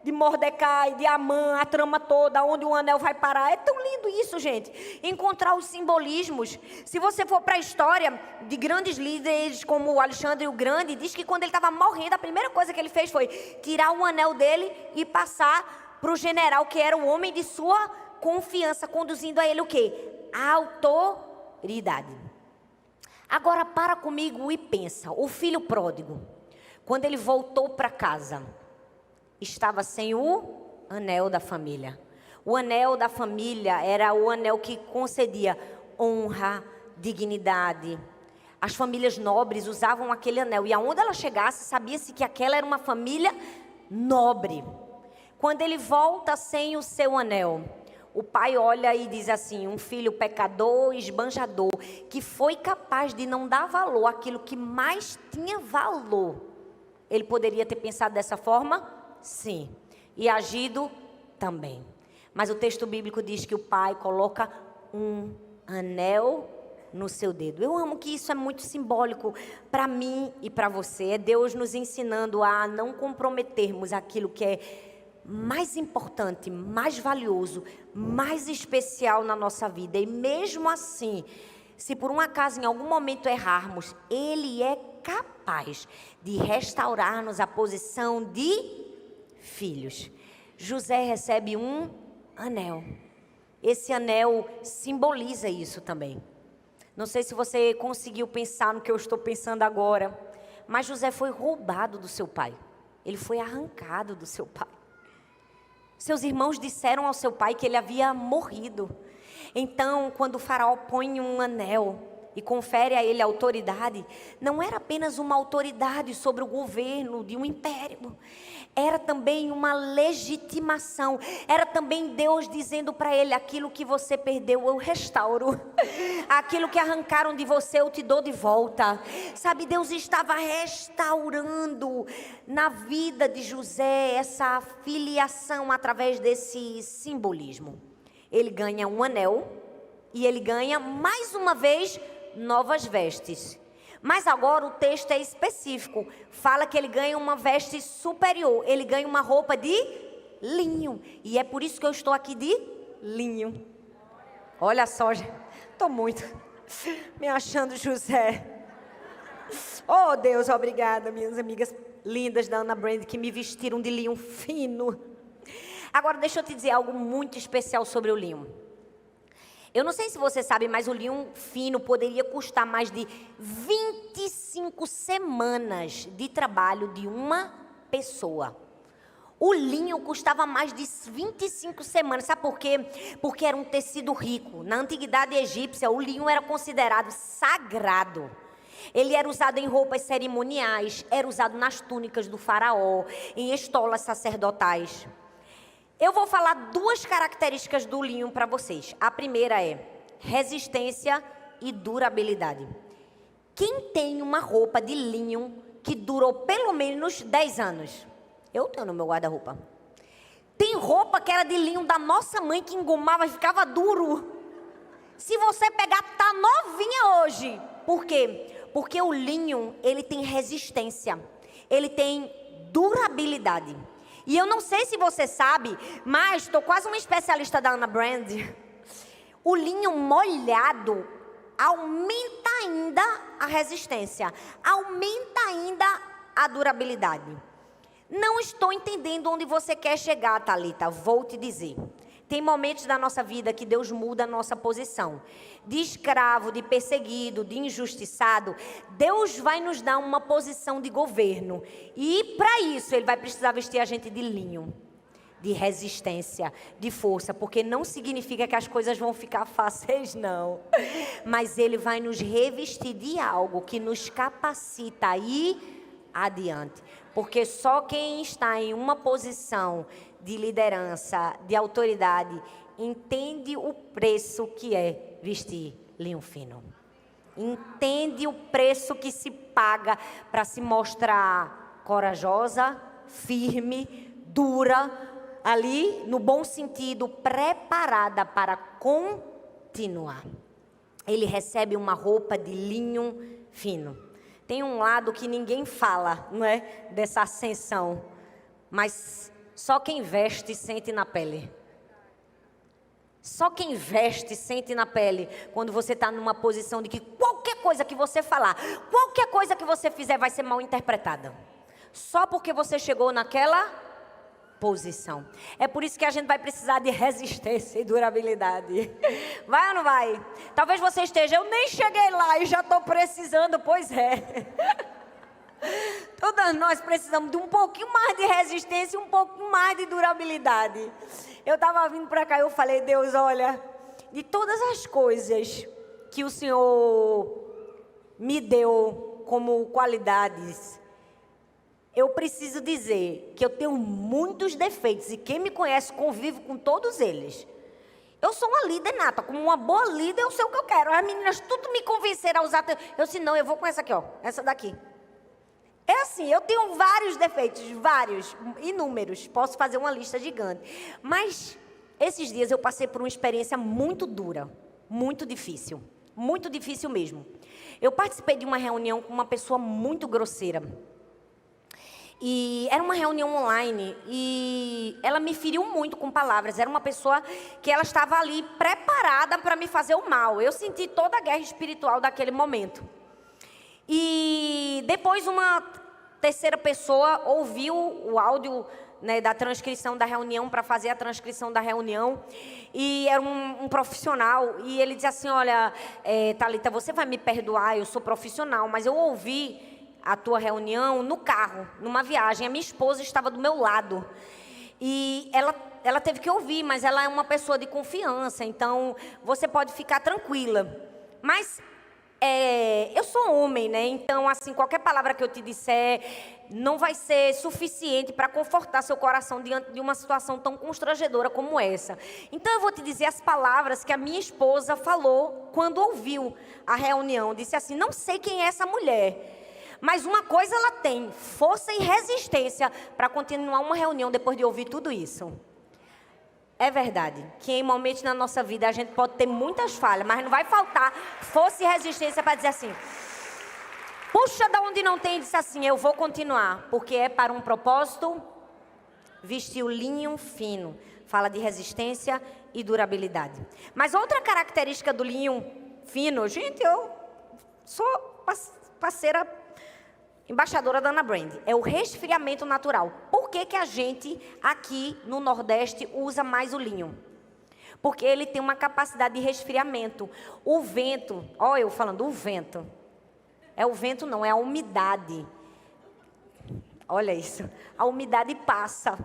de Mordecai, de Amã, a trama toda, onde o anel vai parar. É tão lindo isso, gente. Encontrar os simbolismos. Se você for para a história de grandes líderes como o Alexandre o Grande, diz que quando ele estava morrendo, a primeira coisa que ele fez foi tirar o anel dele e passar para o general, que era o homem de sua confiança, conduzindo a ele o quê? A autoridade. Agora para comigo e pensa, o filho pródigo, quando ele voltou para casa, estava sem o anel da família. O anel da família era o anel que concedia honra, dignidade. As famílias nobres usavam aquele anel. E aonde ela chegasse, sabia-se que aquela era uma família nobre. Quando ele volta sem o seu anel, o pai olha e diz assim, um filho pecador, esbanjador, que foi capaz de não dar valor àquilo que mais tinha valor. Ele poderia ter pensado dessa forma? Sim, e agido também. Mas o texto bíblico diz que o pai coloca um anel no seu dedo. Eu amo que isso é muito simbólico para mim e para você. É Deus nos ensinando a não comprometermos aquilo que é mais importante, mais valioso, mais especial na nossa vida. E mesmo assim, se por um acaso em algum momento errarmos, Ele é capaz de restaurar-nos a posição de filhos. José recebe um anel. Esse anel simboliza isso também. Não sei se você conseguiu pensar no que eu estou pensando agora, mas José foi roubado do seu pai. Ele foi arrancado do seu pai. Seus irmãos disseram ao seu pai que ele havia morrido. Então, quando o faraó põe um anel e confere a ele autoridade, não era apenas uma autoridade sobre o governo de um império. Era também uma legitimação. Era também Deus dizendo para ele: aquilo que você perdeu eu restauro. Aquilo que arrancaram de você eu te dou de volta. Sabe, Deus estava restaurando na vida de José essa filiação através desse simbolismo. Ele ganha um anel e ele ganha mais uma vez novas vestes. Mas agora o texto é específico. Fala que ele ganha uma veste superior. Ele ganha uma roupa de linho. E é por isso que eu estou aqui de linho. Olha só, estou muito me achando José. Oh Deus, obrigada, minhas amigas lindas da Ana Brand, que me vestiram de linho fino. Agora deixa eu te dizer algo muito especial sobre o linho. Eu não sei se você sabe, mas o linho fino poderia custar mais de 25 semanas de trabalho de uma pessoa. O linho custava mais de 25 semanas. Sabe por quê? Porque era um tecido rico. Na antiguidade egípcia, o linho era considerado sagrado. Ele era usado em roupas cerimoniais, era usado nas túnicas do faraó, em estolas sacerdotais. Eu vou falar duas características do linho para vocês. A primeira é resistência e durabilidade. Quem tem uma roupa de linho que durou pelo menos 10 anos? Eu tenho no meu guarda-roupa. Tem roupa que era de linho da nossa mãe que engomava e ficava duro. Se você pegar, tá novinha hoje. Por quê? Porque o linho, ele tem resistência. Ele tem durabilidade. E eu não sei se você sabe, mas estou quase uma especialista da Ana Brand. O linho molhado aumenta ainda a resistência, aumenta ainda a durabilidade. Não estou entendendo onde você quer chegar, Thalita, vou te dizer. Tem momentos da nossa vida que Deus muda a nossa posição. De escravo, de perseguido, de injustiçado, Deus vai nos dar uma posição de governo. E para isso Ele vai precisar vestir a gente de linho, de resistência, de força. Porque não significa que as coisas vão ficar fáceis, não. Mas Ele vai nos revestir de algo que nos capacita a ir adiante. Porque só quem está em uma posição de liderança, de autoridade, entende o preço que é vestir linho fino. Entende o preço que se paga para se mostrar corajosa, firme, dura, ali, no bom sentido, preparada para continuar. Ele recebe uma roupa de linho fino. Tem um lado que ninguém fala, não é? Dessa ascensão. Mas só quem veste sente na pele. Só quem veste sente na pele quando você está numa posição de que qualquer coisa que você falar, qualquer coisa que você fizer vai ser mal interpretada. Só porque você chegou naquela posição. É por isso que a gente vai precisar de resistência e durabilidade. Vai ou não vai? Talvez você esteja, eu nem cheguei lá e já estou precisando, pois é. Todas nós precisamos de um pouquinho mais de resistência e um pouco mais de durabilidade. Eu estava vindo para cá e eu falei, Deus, olha, de todas as coisas que o Senhor me deu como qualidades, eu preciso dizer que eu tenho muitos defeitos e quem me conhece convive com todos eles. Eu sou uma líder nata, como uma boa líder eu sei o que eu quero. As meninas tudo me convenceram a usar. Eu disse, não, eu vou com essa aqui, ó, essa daqui. É assim, eu tenho vários defeitos, vários, inúmeros, posso fazer uma lista gigante. Mas esses dias eu passei por uma experiência muito dura, muito difícil mesmo. Eu participei de uma reunião com uma pessoa muito grosseira. E era uma reunião online e ela me feriu muito com palavras. Era uma pessoa que ela estava ali preparada para me fazer o mal. Eu senti toda a guerra espiritual daquele momento. E depois uma terceira pessoa ouviu o áudio, né, da transcrição da reunião para fazer a transcrição da reunião. E era um profissional. E ele disse assim, olha, Thalita, você vai me perdoar, eu sou profissional, mas eu ouvi a tua reunião no carro, numa viagem. A minha esposa estava do meu lado. E ela teve que ouvir, mas ela é uma pessoa de confiança, então você pode ficar tranquila. Mas eu sou homem, né? Então, assim, qualquer palavra que eu te disser não vai ser suficiente para confortar seu coração diante de uma situação tão constrangedora como essa. Então, eu vou te dizer as palavras que a minha esposa falou quando ouviu a reunião. Disse assim: não sei quem é essa mulher, mas uma coisa ela tem: força e resistência para continuar uma reunião depois de ouvir tudo isso. É verdade que em momentos na nossa vida a gente pode ter muitas falhas, mas não vai faltar força e resistência para dizer assim: puxa da onde não tem, e disse assim: eu vou continuar, porque é para um propósito. Vestiu linho fino, fala de resistência e durabilidade. Mas outra característica do linho fino, gente, eu sou parceira, embaixadora da Ana Brand, é o resfriamento natural. Por que a gente aqui no Nordeste usa mais o linho? Porque ele tem uma capacidade de resfriamento. O vento, olha eu falando, o vento. É o vento não, é a umidade. Olha isso, a umidade passa.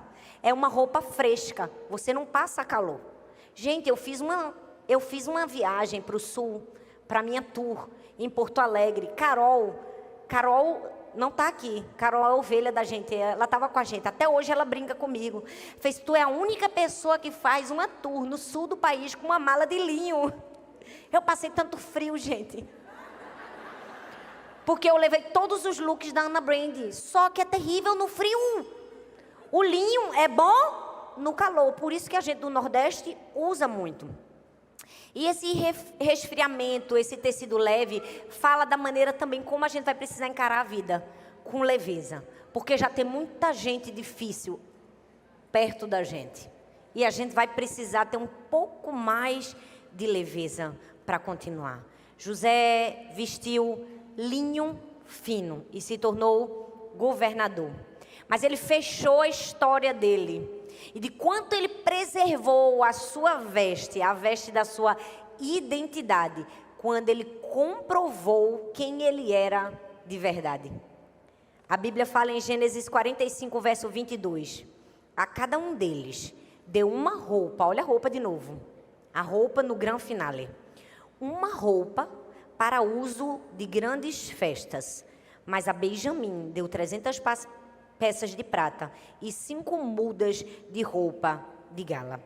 É uma roupa fresca, você não passa calor. Gente, eu fiz uma viagem para o sul, para minha tour, em Porto Alegre. Carol não está aqui. Carol é a ovelha da gente. Ela estava com a gente. Até hoje ela brinca comigo. Fez: tu é a única pessoa que faz uma tour no sul do país com uma mala de linho. Eu passei tanto frio, gente. Porque eu levei todos os looks da Ana Brand. Só que é terrível no frio. O linho é bom no calor. Por isso que a gente do Nordeste usa muito. E esse resfriamento, esse tecido leve, fala da maneira também como a gente vai precisar encarar a vida, com leveza. Porque já tem muita gente difícil perto da gente. E a gente vai precisar ter um pouco mais de leveza para continuar. José vestiu linho fino e se tornou governador. Mas ele fechou a história dele. E de quanto ele preservou a sua veste, a veste da sua identidade, quando ele comprovou quem ele era de verdade. A Bíblia fala em Gênesis 45, verso 22. A cada um deles deu uma roupa, olha a roupa de novo. A roupa no grande finale. Uma roupa para uso de grandes festas. Mas a Benjamim deu 300 peças de prata e 5 mudas de roupa de gala.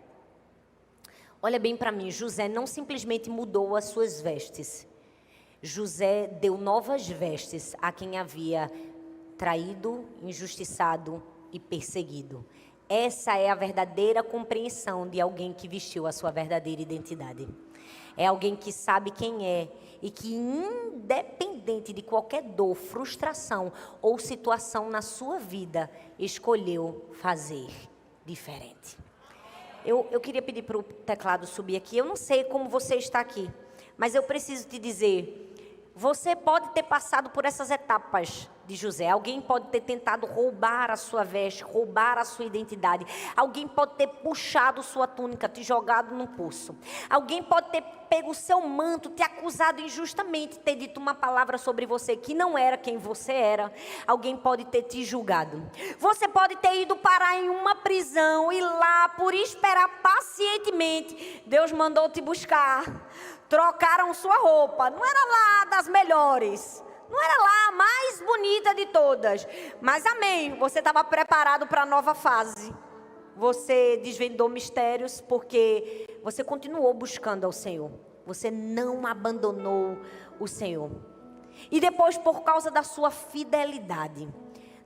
Olha bem para mim, José não simplesmente mudou as suas vestes. José deu novas vestes a quem havia traído, injustiçado e perseguido. Essa é a verdadeira compreensão de alguém que vestiu a sua verdadeira identidade. É alguém que sabe quem é e que, independente de qualquer dor, frustração ou situação na sua vida, escolheu fazer diferente. Eu queria pedir para o teclado subir aqui. Eu não sei como você está aqui, mas eu preciso te dizer, você pode ter passado por essas etapas de José. Alguém pode ter tentado roubar a sua veste, roubar a sua identidade. Alguém pode ter puxado sua túnica, te jogado no poço. Alguém pode ter pego o seu manto, te acusado injustamente, ter dito uma palavra sobre você que não era quem você era. Alguém pode ter te julgado. Você pode ter ido parar em uma prisão e lá, por esperar pacientemente, Deus mandou te buscar. Trocaram sua roupa. Não era lá das melhores. Não era lá a mais bonita de todas. Mas amém, você estava preparado para a nova fase. Você desvendou mistérios porque você continuou buscando ao Senhor. Você não abandonou o Senhor. E depois, por causa da sua fidelidade,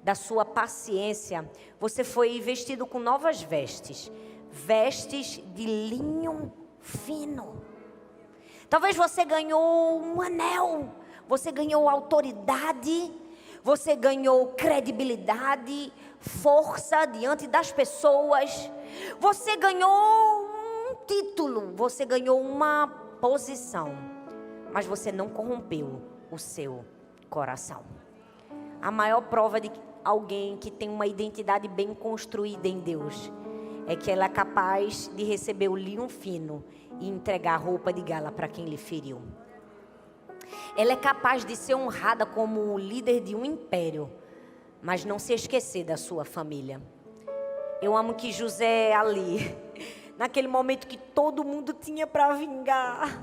da sua paciência, você foi vestido com novas vestes. Vestes de linho fino. Talvez você ganhou um anel. Você ganhou autoridade, você ganhou credibilidade, força diante das pessoas. Você ganhou um título, você ganhou uma posição, mas você não corrompeu o seu coração. A maior prova de alguém que tem uma identidade bem construída em Deus é que ela é capaz de receber o linho fino e entregar a roupa de gala para quem lhe feriu. Ela é capaz de ser honrada como líder de um império, mas não se esquecer da sua família. Eu amo que José ali, naquele momento que todo mundo tinha para vingar,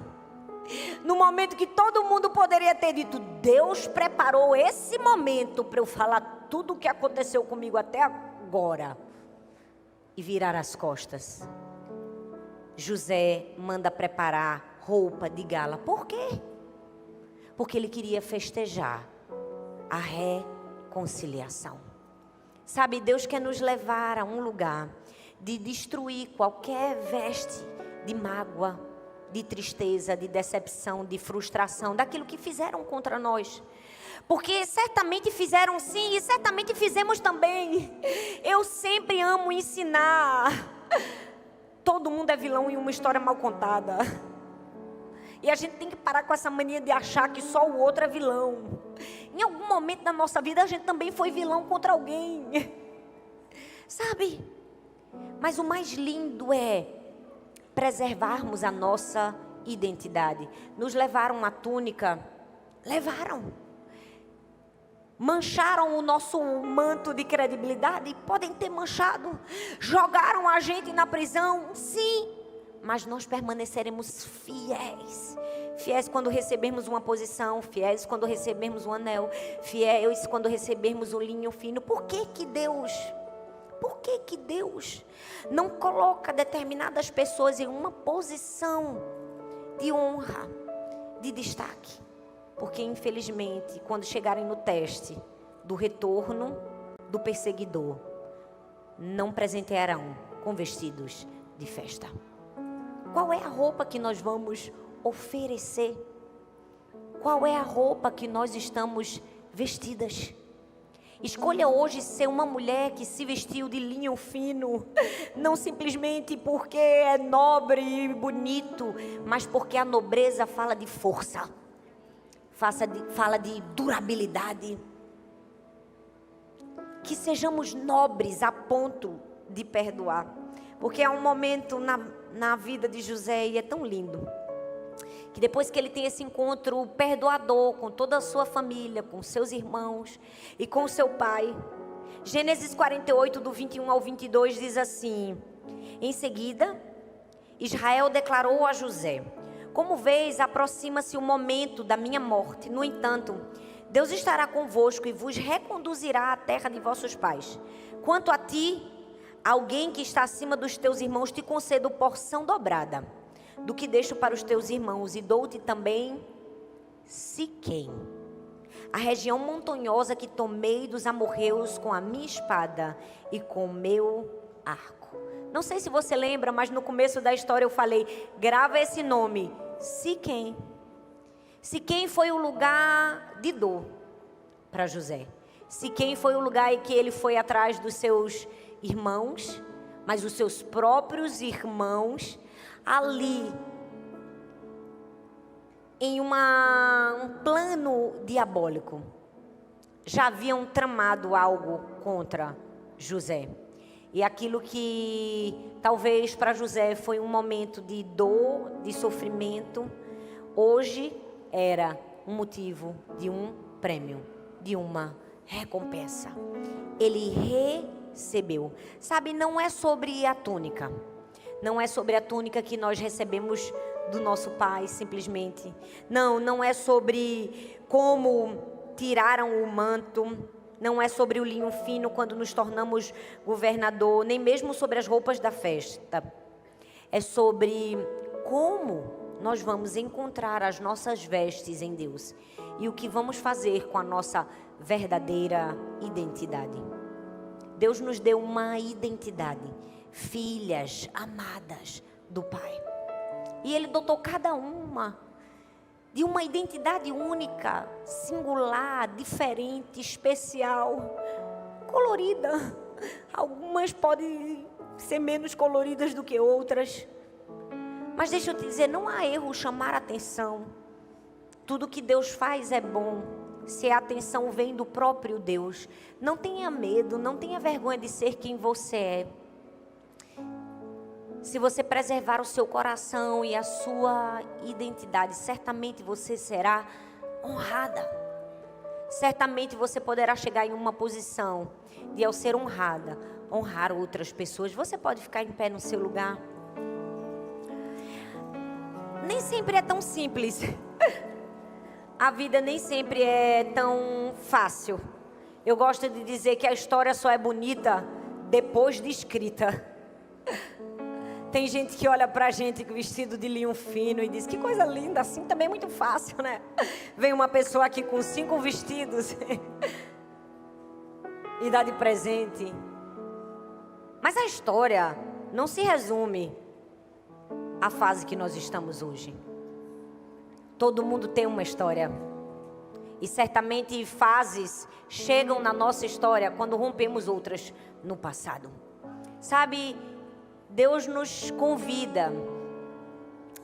No momento que todo mundo poderia ter dito, Deus preparou esse momento para eu falar tudo o que aconteceu comigo até agora. E virar as costas. José manda preparar roupa de gala. Por quê? Porque ele queria festejar a reconciliação. Sabe, Deus quer nos levar a um lugar de destruir qualquer veste de mágoa, de tristeza, de decepção, de frustração, daquilo que fizeram contra nós. Porque certamente fizeram sim, e certamente fizemos também. Eu sempre amo ensinar. Todo mundo é vilão em uma história mal contada. E a gente tem que parar com essa mania de achar que só o outro é vilão. Em algum momento da nossa vida a gente também foi vilão contra alguém. Sabe? Mas o mais lindo é preservarmos a nossa identidade. Nos levaram a túnica. Levaram. Mancharam o nosso manto de credibilidade? Podem ter manchado. Jogaram a gente na prisão? Sim. Mas nós permaneceremos fiéis. Fiéis quando recebermos uma posição. Fiéis quando recebermos um anel. Fiéis quando recebermos o linho fino. Por que que Deus não coloca determinadas pessoas em uma posição de honra, de destaque? Porque, infelizmente, quando chegarem no teste do retorno do perseguidor, não presentearão com vestidos de festa. Qual é a roupa que nós vamos oferecer? Qual é a roupa que nós estamos vestidas? Escolha hoje ser uma mulher que se vestiu de linho fino, não simplesmente porque é nobre e bonito, mas porque a nobreza fala de força. Fala de durabilidade. Que sejamos nobres a ponto de perdoar. Porque há um momento na vida de José, e é tão lindo, que depois que ele tem esse encontro perdoador com toda a sua família, com seus irmãos e com seu pai, Gênesis 48, do 21 ao 22, diz assim: em seguida, Israel declarou a José: como vês, aproxima-se o momento da minha morte. No entanto, Deus estará convosco e vos reconduzirá à terra de vossos pais. Quanto a ti, alguém que está acima dos teus irmãos te concedo porção dobrada do que deixo para os teus irmãos, e dou-te também Siquém, a região montanhosa que tomei dos amorreus com a minha espada e com o meu arco. Não sei se você lembra, mas no começo da história eu falei, grava esse nome, Siquém. Siquém foi o lugar de dor para José. Siquém foi o lugar em que ele foi atrás dos seus irmãos, mas os seus próprios irmãos, ali, em um plano diabólico, já haviam tramado algo contra José. E aquilo que talvez para José foi um momento de dor, de sofrimento, hoje era um motivo de um prêmio, de uma recompensa. Ele recebeu. Sabe, não é sobre a túnica. Não é sobre a túnica que nós recebemos do nosso pai, simplesmente. Não é sobre como tiraram o manto. Não é sobre o linho fino quando nos tornamos governador, nem mesmo sobre as roupas da festa. É sobre como nós vamos encontrar as nossas vestes em Deus e o que vamos fazer com a nossa verdadeira identidade. Deus nos deu uma identidade, filhas amadas do Pai. E Ele dotou cada uma de uma identidade única, singular, diferente, especial, colorida. Algumas podem ser menos coloridas do que outras. Mas deixa eu te dizer, não há erro chamar a atenção. Tudo que Deus faz é bom, se a atenção vem do próprio Deus. Não tenha medo, não tenha vergonha de ser quem você é. Se você preservar o seu coração e a sua identidade, certamente você será honrada. Certamente você poderá chegar em uma posição de, ao ser honrada, honrar outras pessoas. Você pode ficar em pé no seu lugar. nem sempre é tão simples. A vida nem sempre é tão fácil. Eu gosto de dizer que a história só é bonita depois de escrita. Tem gente que olha pra gente com vestido de linho fino e diz, que coisa linda, assim também é muito fácil, né? Vem uma pessoa aqui com 5 vestidos e dá de presente. Mas a história não se resume à fase que nós estamos hoje. Todo mundo tem uma história. E certamente fases chegam na nossa história quando rompemos outras no passado. Sabe, Deus nos convida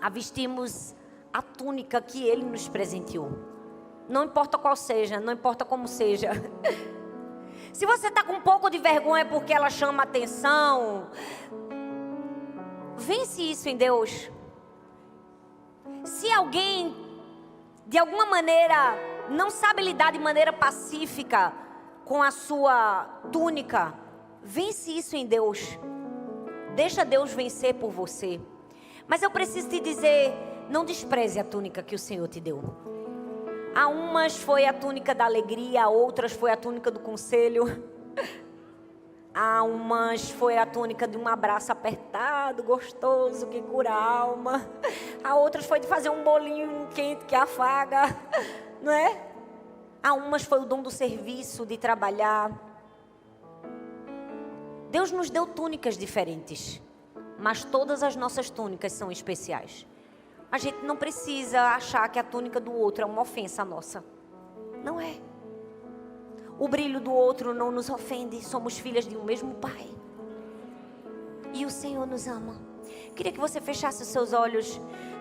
a vestirmos a túnica que Ele nos presenteou. Não importa qual seja, não importa como seja. Se você está com um pouco de vergonha porque ela chama atenção, vence isso em Deus. Se alguém, de alguma maneira, não sabe lidar de maneira pacífica com a sua túnica, vence isso em Deus. Deixa Deus vencer por você. Mas eu preciso te dizer, não despreze a túnica que o Senhor te deu. A umas foi a túnica da alegria, a outras foi a túnica do conselho. A umas foi a túnica de um abraço apertado, gostoso, que cura a alma. A outras foi de fazer um bolinho quente que afaga, não é? A umas foi o dom do serviço, de trabalhar. Deus nos deu túnicas diferentes, mas todas as nossas túnicas são especiais. A gente não precisa achar que a túnica do outro é uma ofensa nossa. Não é. O brilho do outro não nos ofende. Somos filhas de um mesmo Pai. E o Senhor nos ama. Queria que você fechasse os seus olhos.